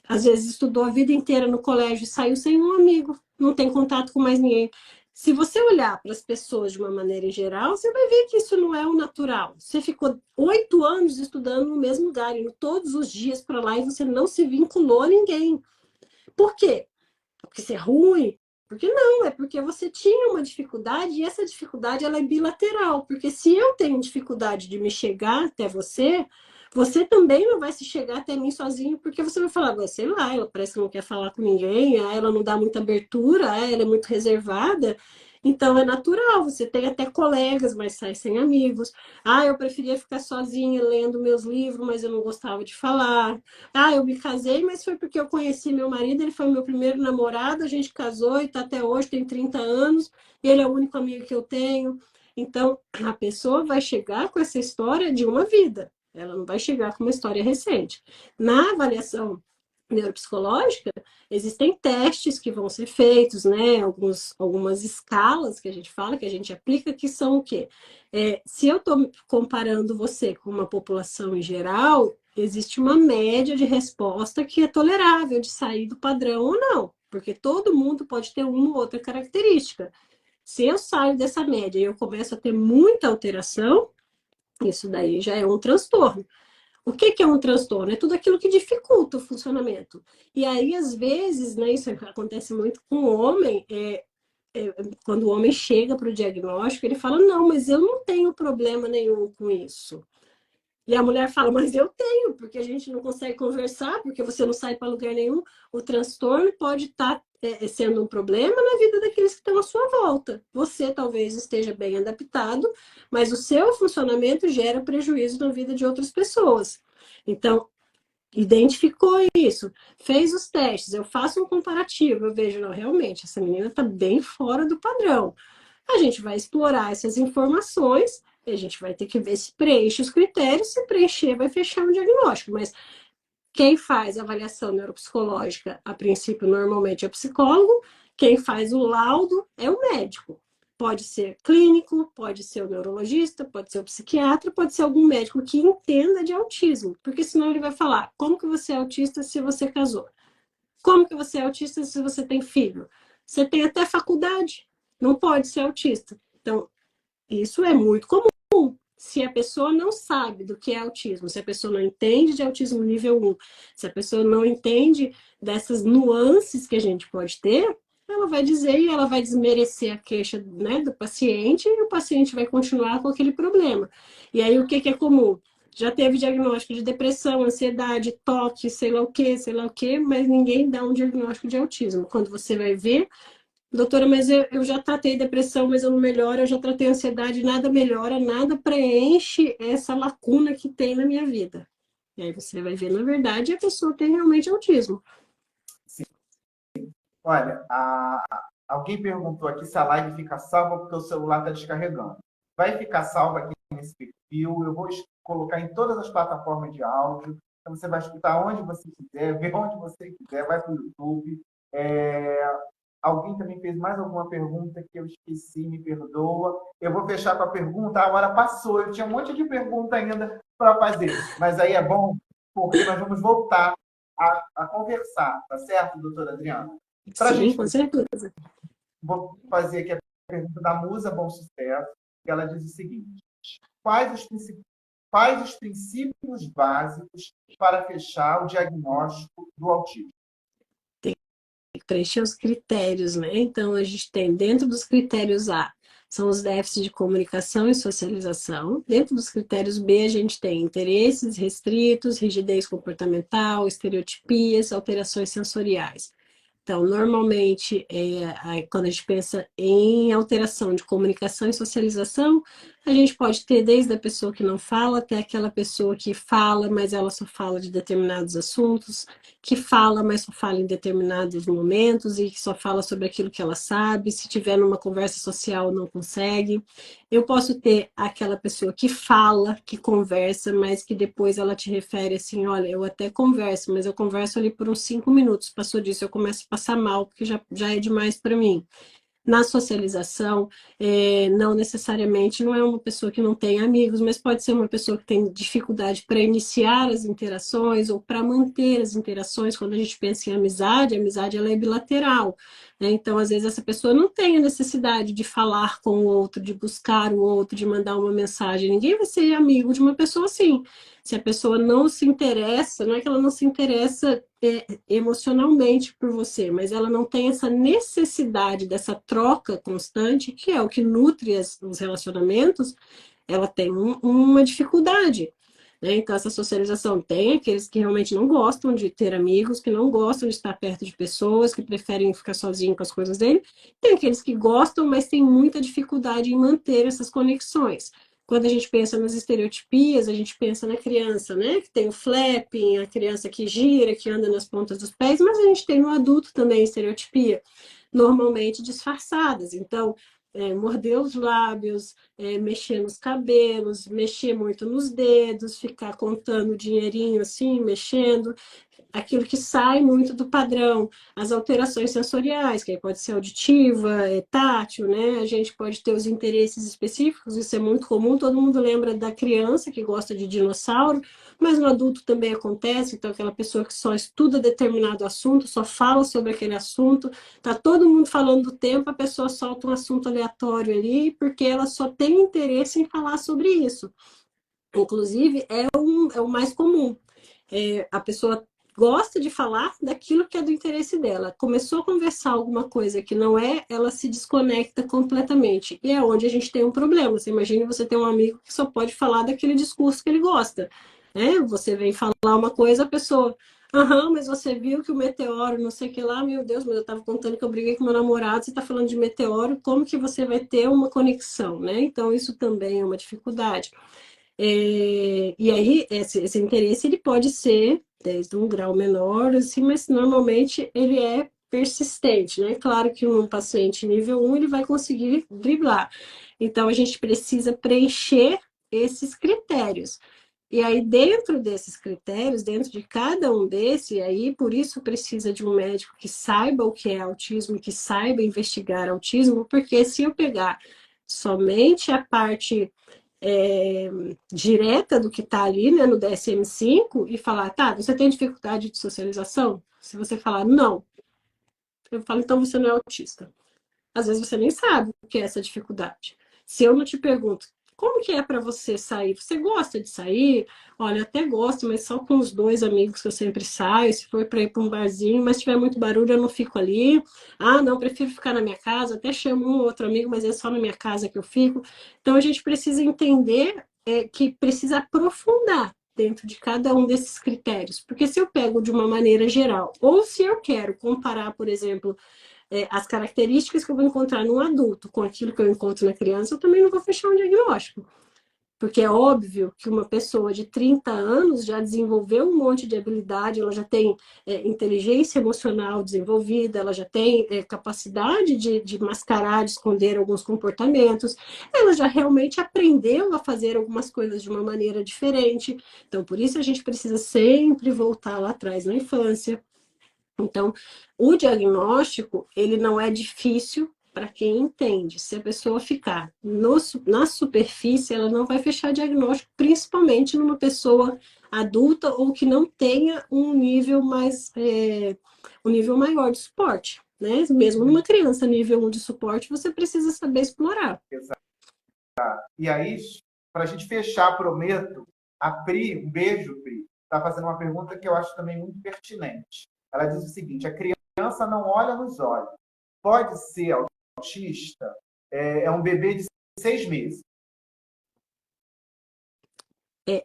às vezes estudou a vida inteira no colégio e saiu sem um amigo, não tem contato com mais ninguém. Se você olhar para as pessoas de uma maneira em geral, você vai ver que isso não é o natural. Você ficou 8 anos estudando no mesmo lugar, indo todos os dias para lá e você não se vinculou a ninguém. Por quê? Porque você é ruim? Porque não, é porque você tinha uma dificuldade e essa dificuldade ela é bilateral. Porque se eu tenho dificuldade de me chegar até você, você também não vai se chegar até mim sozinho, porque você vai falar, sei lá, ela parece que não quer falar com ninguém, ela não dá muita abertura, ela é muito reservada. Então é natural, você tem até colegas, mas sai sem amigos. Ah, eu preferia ficar sozinha lendo meus livros, mas eu não gostava de falar. Ah, eu me casei, mas foi porque eu conheci meu marido, ele foi meu primeiro namorado, a gente casou e tá até hoje, tem 30 anos, e ele é o único amigo que eu tenho. Então, a pessoa vai chegar com essa história de uma vida, ela não vai chegar com uma história recente. Na avaliação neuropsicológica, existem testes que vão ser feitos, né? Algumas escalas que a gente fala, que a gente aplica, que são o quê? Se eu estou comparando você com uma população em geral, existe uma média de resposta que é tolerável de sair do padrão ou não, porque todo mundo pode ter uma ou outra característica. Se eu saio dessa média e eu começo a ter muita alteração, isso daí já é um transtorno. O que que é um transtorno? É tudo aquilo que dificulta o funcionamento. E aí, às vezes, né, isso acontece muito com o homem, quando o homem chega para o diagnóstico, ele fala, não, mas eu não tenho problema nenhum com isso. E a mulher fala, mas eu tenho, porque a gente não consegue conversar, porque você não sai para lugar nenhum. O transtorno pode estar sendo um problema na vida daqueles que estão à sua volta. Você talvez esteja bem adaptado, mas o seu funcionamento gera prejuízo na vida de outras pessoas. Então, identificou isso, fez os testes, eu faço um comparativo, eu vejo, não, realmente, essa menina está bem fora do padrão. A gente vai explorar essas informações e a gente vai ter que ver se preenche os critérios. Se preencher, vai fechar um diagnóstico. Mas quem faz a avaliação neuropsicológica, a princípio, normalmente é o psicólogo. Quem faz o laudo é o médico. Pode ser clínico, pode ser o neurologista, pode ser o psiquiatra, pode ser algum médico que entenda de autismo. Porque senão ele vai falar, como que você é autista se você casou? Como que você é autista se você tem filho? Você tem até faculdade, não pode ser autista. Então, isso é muito comum. Se a pessoa não sabe do que é autismo, se a pessoa não entende de autismo nível 1, se a pessoa não entende dessas nuances que a gente pode ter, ela vai dizer e ela vai desmerecer a queixa, né, do paciente e o paciente vai continuar com aquele problema. E aí o que que é comum? Já teve diagnóstico de depressão, ansiedade, toque, sei lá o que, mas ninguém dá um diagnóstico de autismo. Quando você vai ver, doutora, mas eu já tratei depressão, mas eu não melhoro, eu já tratei ansiedade, nada melhora, nada preenche essa lacuna que tem na minha vida. E aí você vai ver, na verdade, a pessoa tem realmente autismo.
Olha, alguém perguntou aqui se a live fica salva porque o celular está descarregando. Vai ficar salva aqui nesse perfil. Eu vou colocar em todas as plataformas de áudio. Então você vai escutar onde você quiser, ver onde você quiser, vai para o YouTube. Alguém também fez mais alguma pergunta que eu esqueci, me perdoa. Eu vou fechar com a pergunta, a hora passou. Eu tinha um monte de pergunta ainda para fazer. Mas aí é bom, porque nós vamos voltar a conversar, tá certo, doutora Adriana? Para a
Sim,
gente
com certeza.
vou fazer aqui a pergunta da Musa Bom Sucesso, que ela diz o seguinte: quais os princípios básicos para fechar o diagnóstico do autismo?
Tem que preencher os critérios, né? Então, a gente tem dentro dos critérios A, são os déficits de comunicação e socialização. Dentro dos critérios B, a gente tem interesses restritos, rigidez comportamental, estereotipias, alterações sensoriais. Então, normalmente, quando a gente pensa em alteração de comunicação e socialização, a gente pode ter desde a pessoa que não fala até aquela pessoa que fala, mas ela só fala de determinados assuntos, que fala, mas só fala em determinados momentos e que só fala sobre aquilo que ela sabe. Se tiver numa conversa social, não consegue. Eu posso ter aquela pessoa que fala, que conversa, mas que depois ela te refere assim, olha, eu até converso, mas eu converso ali por uns 5 minutos. Passou disso, eu começo a passar mal, porque já é demais para mim. Na socialização, não necessariamente não é uma pessoa que não tem amigos, mas pode ser uma pessoa que tem dificuldade para iniciar as interações ou para manter as interações. Quando a gente pensa em amizade, a amizade ela é bilateral, né? Então, às vezes, essa pessoa não tem a necessidade de falar com o outro, de buscar o outro, de mandar uma mensagem. Ninguém vai ser amigo de uma pessoa assim. Se a pessoa não se interessa, não é que ela não se interessa emocionalmente por você, mas ela não tem essa necessidade dessa troca constante, que é o que nutre os relacionamentos, ela tem uma dificuldade. Né? Então, essa socialização tem aqueles que realmente não gostam de ter amigos, que não gostam de estar perto de pessoas, que preferem ficar sozinho com as coisas dele. Tem aqueles que gostam, mas têm muita dificuldade em manter essas conexões. Quando a gente pensa nas estereotipias, a gente pensa na criança, né? Que tem o flapping, a criança que gira, que anda nas pontas dos pés, mas a gente tem no adulto também estereotipia, normalmente disfarçadas. Então, morder os lábios, mexer nos cabelos, mexer muito nos dedos, ficar contando dinheirinho assim, mexendo, aquilo que sai muito do padrão, as alterações sensoriais, que aí pode ser auditiva, tátil, né? A gente pode ter os interesses específicos, isso é muito comum, todo mundo lembra da criança que gosta de dinossauro, mas no adulto também acontece, então aquela pessoa que só estuda determinado assunto, só fala sobre aquele assunto, tá todo mundo falando do tempo, a pessoa solta um assunto aleatório ali, porque ela só tem interesse em falar sobre isso. Inclusive, é o mais comum. A pessoa gosta de falar daquilo que é do interesse dela. Começou a conversar alguma coisa que não é, ela se desconecta completamente. E é onde a gente tem um problema. Você imagina você ter um amigo que só pode falar daquele discurso que ele gosta. Né? Você vem falar uma coisa, a pessoa. Aham, mas você viu que o meteoro, não sei o que lá, meu Deus, mas eu estava contando que eu briguei com meu namorado, você está falando de meteoro, como que você vai ter uma conexão, né? Então, isso também é uma dificuldade. E aí, esse interesse ele pode ser desde um grau menor, assim, mas normalmente ele é persistente, né? Claro que um paciente nível 1 ele vai conseguir driblar. Então, a gente precisa preencher esses critérios. E aí, dentro desses critérios, dentro de cada um desses, e aí por isso precisa de um médico que saiba o que é autismo, que saiba investigar autismo, porque se eu pegar somente a parte é, direta do que está ali, né, no DSM-5 e falar, tá, você tem dificuldade de socialização? Se você falar não, eu falo, então você não é autista. Às vezes você nem sabe o que é essa dificuldade. Se eu não te pergunto, como que é para você sair? Você gosta de sair? Olha, eu até gosto, mas só com os dois amigos que eu sempre saio. Se for para ir para um barzinho, mas se tiver muito barulho, eu não fico ali. Ah, não, prefiro ficar na minha casa. Até chamo um ou outro amigo, mas é só na minha casa que eu fico. Então a gente precisa entender que precisa aprofundar dentro de cada um desses critérios. Porque se eu pego de uma maneira geral, ou se eu quero comparar, por exemplo, as características que eu vou encontrar no adulto com aquilo que eu encontro na criança, eu também não vou fechar um diagnóstico. Porque é óbvio que uma pessoa de 30 anos já desenvolveu um monte de habilidade, ela já tem inteligência emocional desenvolvida, ela já tem capacidade de mascarar, de esconder alguns comportamentos, ela já realmente aprendeu a fazer algumas coisas de uma maneira diferente. Então, por isso a gente precisa sempre voltar lá atrás na infância. Então, o diagnóstico, ele não é difícil para quem entende. Se a pessoa ficar na superfície, ela não vai fechar diagnóstico, principalmente numa pessoa adulta ou que não tenha um nível maior de suporte. Né? Mesmo numa criança nível 1 de suporte, você precisa saber explorar.
Exato. E aí, para a gente fechar, prometo, a Pri, um beijo, Pri, está fazendo uma pergunta que eu acho também muito pertinente. Ela diz o seguinte: a criança não olha nos olhos. Pode ser autista? É um bebê de 6 meses.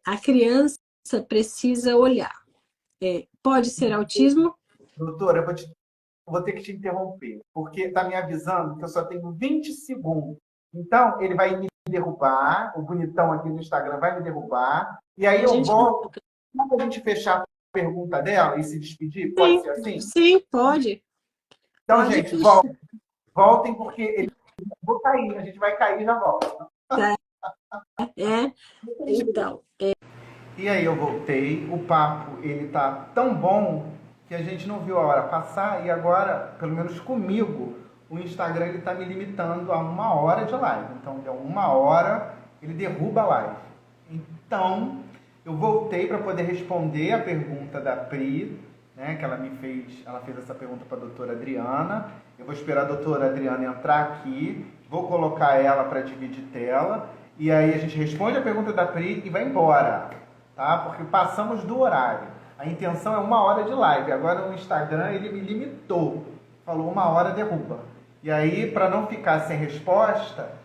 A criança precisa olhar. Pode ser autismo?
Doutora, vou ter que te interromper, porque está me avisando que eu só tenho 20 segundos. Então, ele vai me derrubar, o bonitão aqui no Instagram vai me derrubar, e aí
A
eu
gente
volto. Como a gente fechar a pergunta dela e se despedir? Pode
sim,
ser assim?
sim, pode.
Então,
Pode.
gente, voltem, porque vou cair, a gente vai cair e já volta.
É, então,
E aí eu voltei, o papo ele tá tão bom que a gente não viu a hora passar e agora, pelo menos comigo, o Instagram ele tá me limitando a 1 hora de live. Então deu 1 hora, ele derruba a live. Então eu voltei para poder responder a pergunta da Pri, né, que ela fez essa pergunta para a doutora Adriana. Eu vou esperar a doutora Adriana entrar aqui, vou colocar ela para dividir tela e aí a gente responde a pergunta da Pri e vai embora, tá? Porque passamos do horário. A intenção é 1 hora de live. Agora o Instagram ele me limitou. Falou 1 hora derruba. E aí, para não ficar sem resposta,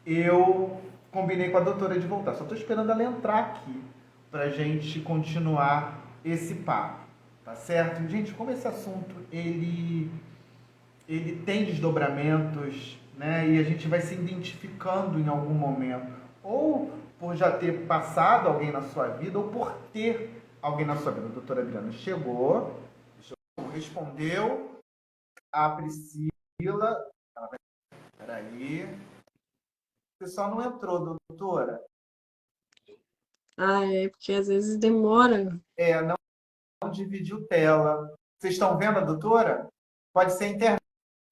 eu combinei com a doutora de voltar. Só estou esperando ela entrar aqui para a gente continuar esse papo, tá certo? Gente, como esse assunto ele tem desdobramentos, né? E a gente vai se identificando em algum momento, ou por já ter passado alguém na sua vida, ou por ter alguém na sua vida. A doutora Adriana chegou, respondeu a Priscila. Peraí. O pessoal não entrou, doutora.
é porque às vezes demora.
Não dividiu tela. Vocês estão vendo a doutora? Pode ser internet.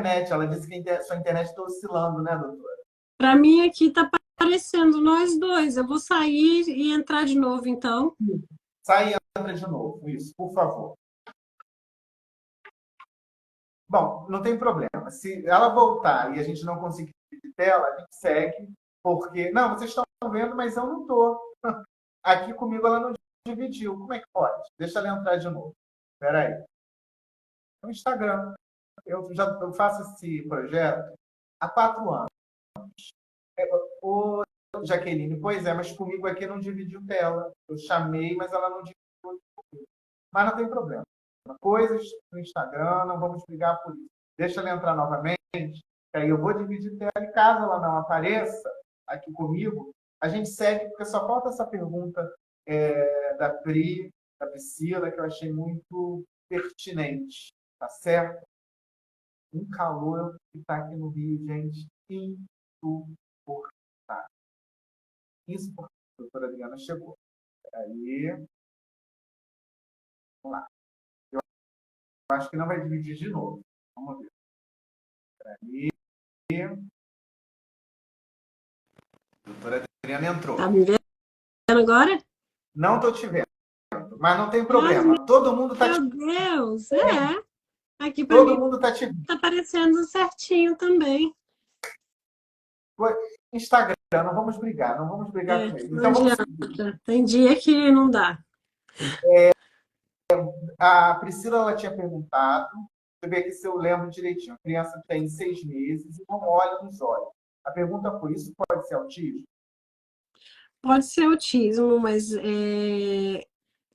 Ela disse que sua internet está oscilando, né, doutora?
Para mim aqui tá aparecendo nós dois. Eu vou sair e entrar de novo, então.
Sai e entra de novo, isso, por favor. Bom, não tem problema. Se ela voltar e a gente não conseguir dividir tela, a gente segue, porque... Não, vocês estão vendo, mas eu não estou. Aqui comigo ela não dividiu. Como é que pode? Deixa ela entrar de novo. Espera aí. No Instagram. Eu faço esse projeto há 4 anos. Ô, Jaqueline, pois é, mas comigo aqui não dividiu tela. Eu chamei, mas ela não dividiu comigo. Mas não tem problema. Coisas no Instagram, não vamos brigar por isso. Deixa ela entrar novamente, aí eu vou dividir tela e caso ela não apareça aqui comigo, a gente segue, porque só falta essa pergunta da Pri, da Priscila, que eu achei muito pertinente, tá certo? Um calor que está aqui no Rio, gente, insuportável. Insuportável. A doutora Adriana chegou. Aí, vamos lá. Eu acho que não vai dividir de novo. Vamos ver. Aí. A doutora Adriana entrou.
Tá me vendo agora?
Não estou te vendo, mas não tem problema. Todo mundo está te
Meu Deus, é. Aqui para
Todo
mim
mundo está te vendo.
tá aparecendo certinho também.
Instagram, não vamos brigar, não vamos brigar com ele.
Não
Então vamos
adianta.
seguir.
Tem dia que não dá.
A Priscila ela tinha perguntado, deixa eu ver aqui se eu lembro direitinho. A criança tem 6 meses e não olha nos olhos. A pergunta foi: isso pode ser autismo?
Pode ser autismo, mas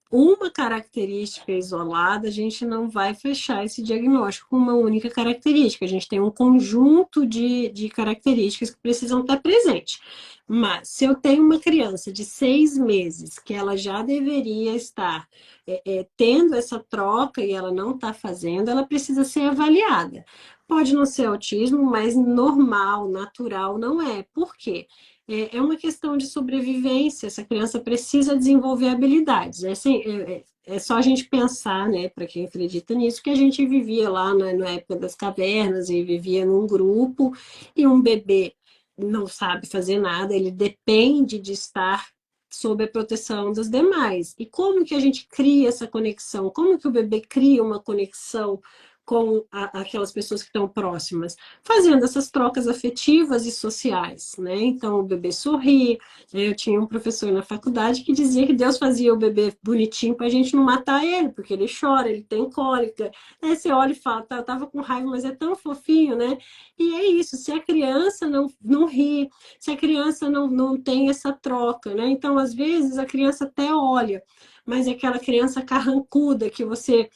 uma característica isolada, a gente não vai fechar esse diagnóstico com uma única característica. A gente tem um conjunto de características que precisam estar presentes. Mas se eu tenho uma criança de 6 meses que ela já deveria estar tendo essa troca e ela não está fazendo, ela precisa ser avaliada. Pode não ser autismo, mas normal, natural não é. Por quê? É uma questão de sobrevivência. Essa criança precisa desenvolver habilidades. É só a gente pensar, né, para quem acredita nisso, que a gente vivia lá na época das cavernas e vivia num grupo e um bebê não sabe fazer nada, ele depende de estar sob a proteção dos demais. E como que a gente cria essa conexão? Como que o bebê cria uma conexão com aquelas pessoas que estão próximas, fazendo essas trocas afetivas e sociais, né? Então, o bebê sorri. Eu tinha um professor na faculdade que dizia que Deus fazia o bebê bonitinho para a gente não matar ele, porque ele chora, ele tem cólica. Aí você olha e fala, tá, eu tava com raiva, mas é tão fofinho, né? E é isso, se a criança não ri, se a criança não tem essa troca, né? Então, às vezes, a criança até olha, mas é aquela criança carrancuda que você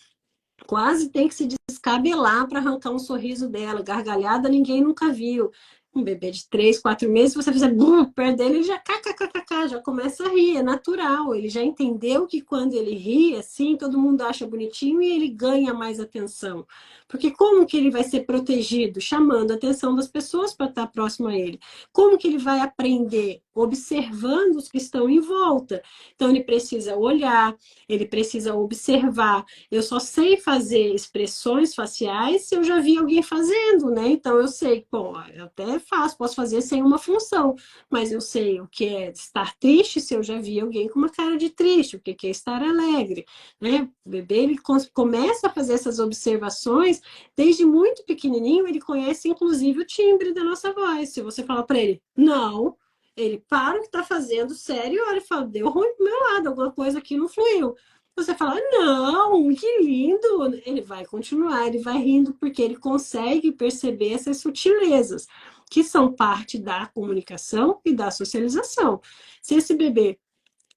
quase tem que se descabelar para arrancar um sorriso dela. Gargalhada ninguém nunca viu. Um bebê de 3, 4 meses, se você fizer perto dele, ele já kkkk, já começa a rir, é natural. Ele já entendeu que quando ele ri, assim, todo mundo acha bonitinho e ele ganha mais atenção. Porque como que ele vai ser protegido? Chamando a atenção das pessoas para estar próximo a ele. Como que ele vai aprender? Observando os que estão em volta. Então, ele precisa olhar, ele precisa observar. Eu só sei fazer expressões faciais se eu já vi alguém fazendo, né? Então, eu sei, bom, eu até faço, posso fazer sem uma função, mas eu sei o que é estar triste se eu já vi alguém com uma cara de triste, o que é estar alegre, né? O bebê, ele começa a fazer essas observações desde muito pequenininho, ele conhece inclusive o timbre da nossa voz. Se você falar para ele, não, ele para o que está fazendo sério e olha e fala, deu ruim pro meu lado, alguma coisa aqui não fluiu. Você fala, não, que lindo! Ele vai continuar, ele vai rindo, porque ele consegue perceber essas sutilezas, que são parte da comunicação e da socialização. Se esse bebê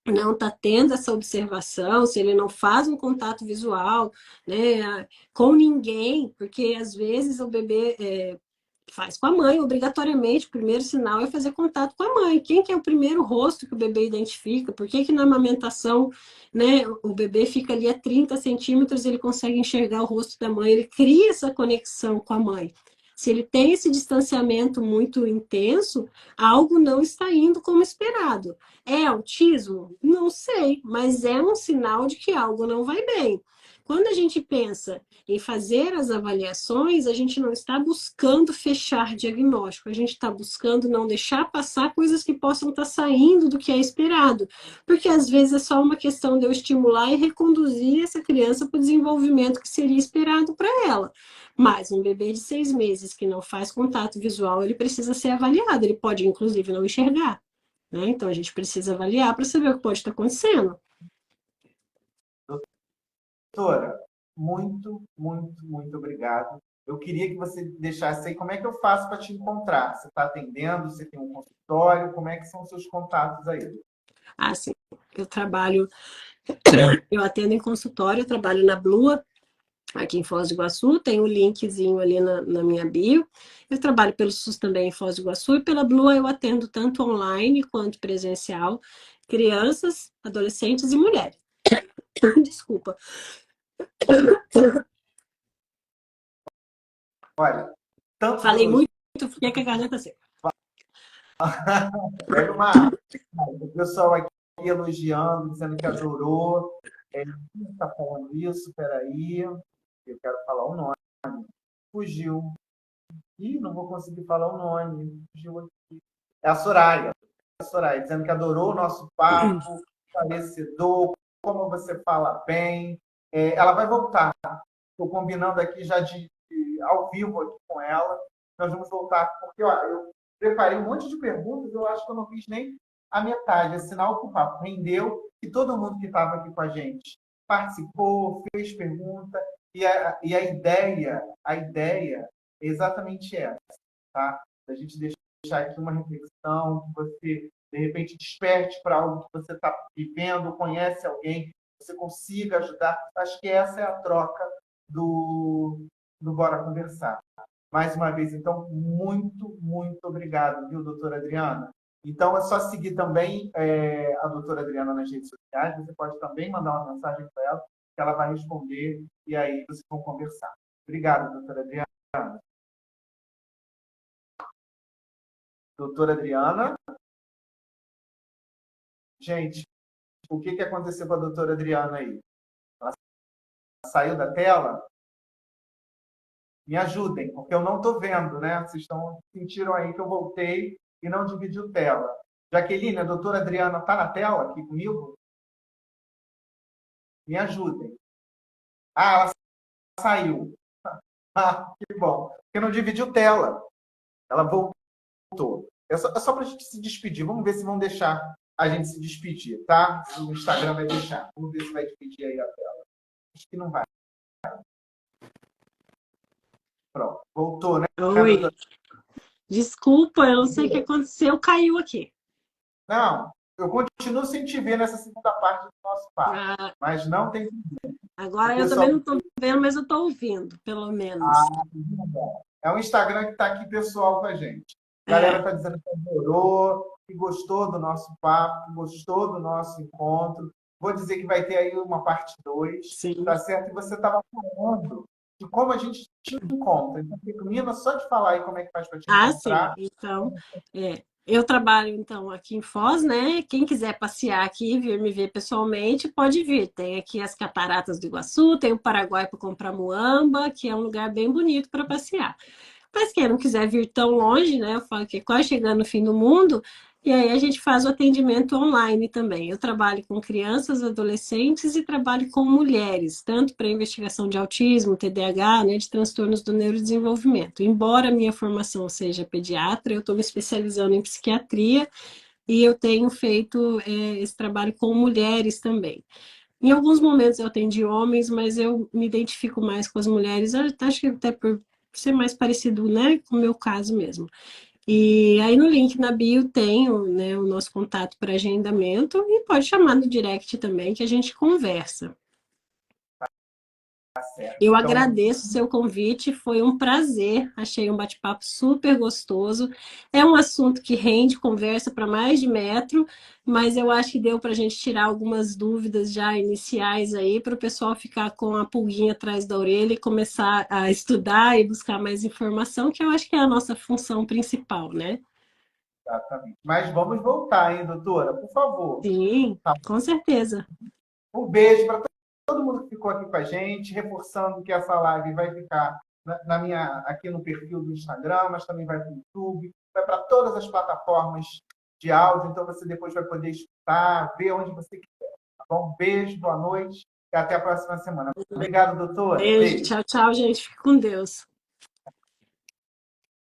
não está tendo essa observação, se ele não faz um contato visual, né, com ninguém, porque às vezes o bebê faz com a mãe, obrigatoriamente, o primeiro sinal é fazer contato com a mãe. Quem que é o primeiro rosto que o bebê identifica? Por que que na amamentação, né, o bebê fica ali a 30 centímetros, ele consegue enxergar o rosto da mãe, ele cria essa conexão com a mãe. Se ele tem esse distanciamento muito intenso, algo não está indo como esperado. É autismo? Não sei, mas é um sinal de que algo não vai bem. Quando a gente pensa em fazer as avaliações, a gente não está buscando fechar diagnóstico, a gente está buscando não deixar passar coisas que possam estar saindo do que é esperado, porque às vezes é só uma questão de eu estimular e reconduzir essa criança para o desenvolvimento que seria esperado para ela. Mas um bebê de 6 meses que não faz contato visual, ele precisa ser avaliado, ele pode inclusive não enxergar, né? Então a gente precisa avaliar para saber o que pode estar acontecendo.
Doutora, muito, muito, muito obrigado. Eu queria que você deixasse aí como é que eu faço para te encontrar. Você está atendendo? Você tem um consultório? Como é que são os seus contatos aí?
Assim, eu trabalho, eu atendo em consultório, eu trabalho na Blua, aqui em Foz do Iguaçu, tem o linkzinho ali na minha bio. Eu trabalho pelo SUS também em Foz do Iguaçu e pela Blua eu atendo tanto online quanto presencial, crianças, adolescentes e mulheres. Desculpa.
Olha, tantos
Falei
elogios.
muito, fiquei com a garganta seca.
Pega uma água. O pessoal aqui elogiando, dizendo que adorou. Quem está falando isso? Peraí. Eu quero falar o nome. Fugiu. Ih, não vou conseguir falar o nome. Fugiu aqui. É a Soraya. A Soraya, dizendo que adorou o nosso papo, esclarecedor, como você fala bem. Ela vai voltar. Estou combinando aqui já ao vivo aqui com ela. Nós vamos voltar, porque ó, eu preparei um monte de perguntas, eu acho que eu não fiz nem a metade. É sinal que o papo rendeu, que todo mundo que estava aqui com a gente participou, fez pergunta, e a ideia é exatamente essa, tá? A gente deixar aqui uma reflexão, que você, de repente, desperte para algo que você está vivendo, conhece alguém, você consiga ajudar. Acho que essa é a troca do Bora Conversar. Mais uma vez, então, muito, muito obrigado, viu, doutora Adriana? Então, é só seguir também a doutora Adriana nas redes sociais. Você pode também mandar uma mensagem para ela, que ela vai responder, e aí vocês vão conversar. Obrigado, doutora Adriana. Doutora Adriana. Gente, o que aconteceu com a doutora Adriana aí? Ela saiu da tela? Me ajudem, porque eu não estou vendo, né? Vocês sentiram aí que eu voltei e não dividiu tela. Jaqueline, a doutora Adriana está na tela aqui comigo? Me ajudem. Ah, ela saiu. Ah, que bom. Porque não dividiu tela. Ela voltou. É só para a gente se despedir. Vamos ver se vão deixar a gente se despedir, tá? O Instagram vai deixar. Vamos ver se vai dividir aí a tela. Acho que não vai. Pronto. Voltou, né,
Oi,
doutora?
desculpa, eu não sei o que aconteceu, caiu aqui.
Não, eu continuo sem te ver nessa segunda parte do nosso papo.
Ah,
Mas não tem. O
agora eu também
pessoal.
não estou vendo, mas eu estou ouvindo, pelo menos.
É um Instagram que está aqui pessoal com a gente. A galera
É,
está dizendo que adorou, que gostou do nosso papo, que gostou do nosso encontro. Vou dizer que vai ter aí uma parte 2,
sim.
tá certo? E você estava falando de como a gente te encontra. Então, termina só de falar aí como é que faz para te
Ah, sim.
encontrar.
Então, eu trabalho então aqui em Foz, né? Quem quiser passear aqui, vir me ver pessoalmente, pode vir. Tem aqui as Cataratas do Iguaçu, tem o Paraguai para comprar muamba, que é um lugar bem bonito para passear. Mas quem não quiser vir tão longe, né? Eu falo que é quase chegando no fim do mundo, e aí a gente faz o atendimento online também. Eu trabalho com crianças, adolescentes e trabalho com mulheres, tanto para investigação de autismo, TDAH, né, de transtornos do neurodesenvolvimento. Embora a minha formação seja pediatra, eu estou me especializando em psiquiatria e eu tenho feito esse trabalho com mulheres também. Em alguns momentos eu atendi homens, mas eu me identifico mais com as mulheres. Eu acho que até por ser mais parecido, né, com o meu caso mesmo. E aí no link na bio tem né, o nosso contato para agendamento e pode chamar no direct também que a gente conversa.
Tá certo.
Eu
Então,
agradeço o seu convite, foi um prazer, achei um bate-papo super gostoso. É um assunto que rende conversa para mais de metro, mas eu acho que deu para a gente tirar algumas dúvidas já iniciais aí, para o pessoal ficar com a pulguinha atrás da orelha e começar a estudar e buscar mais informação, que eu acho que é a nossa função principal, né?
exatamente. Mas vamos voltar, hein, doutora? Por favor.
Sim,
Tá.
com certeza.
Um beijo para todo mundo que ficou aqui com a gente, reforçando que essa live vai ficar aqui no perfil do Instagram, mas também vai para o YouTube, vai para todas as plataformas de áudio, então você depois vai poder escutar, ver onde você quiser. Tá bom? Um beijo, boa noite e até a próxima semana. Obrigado, doutora.
Beijo,
Beijo.
tchau, tchau, gente. Fique com Deus.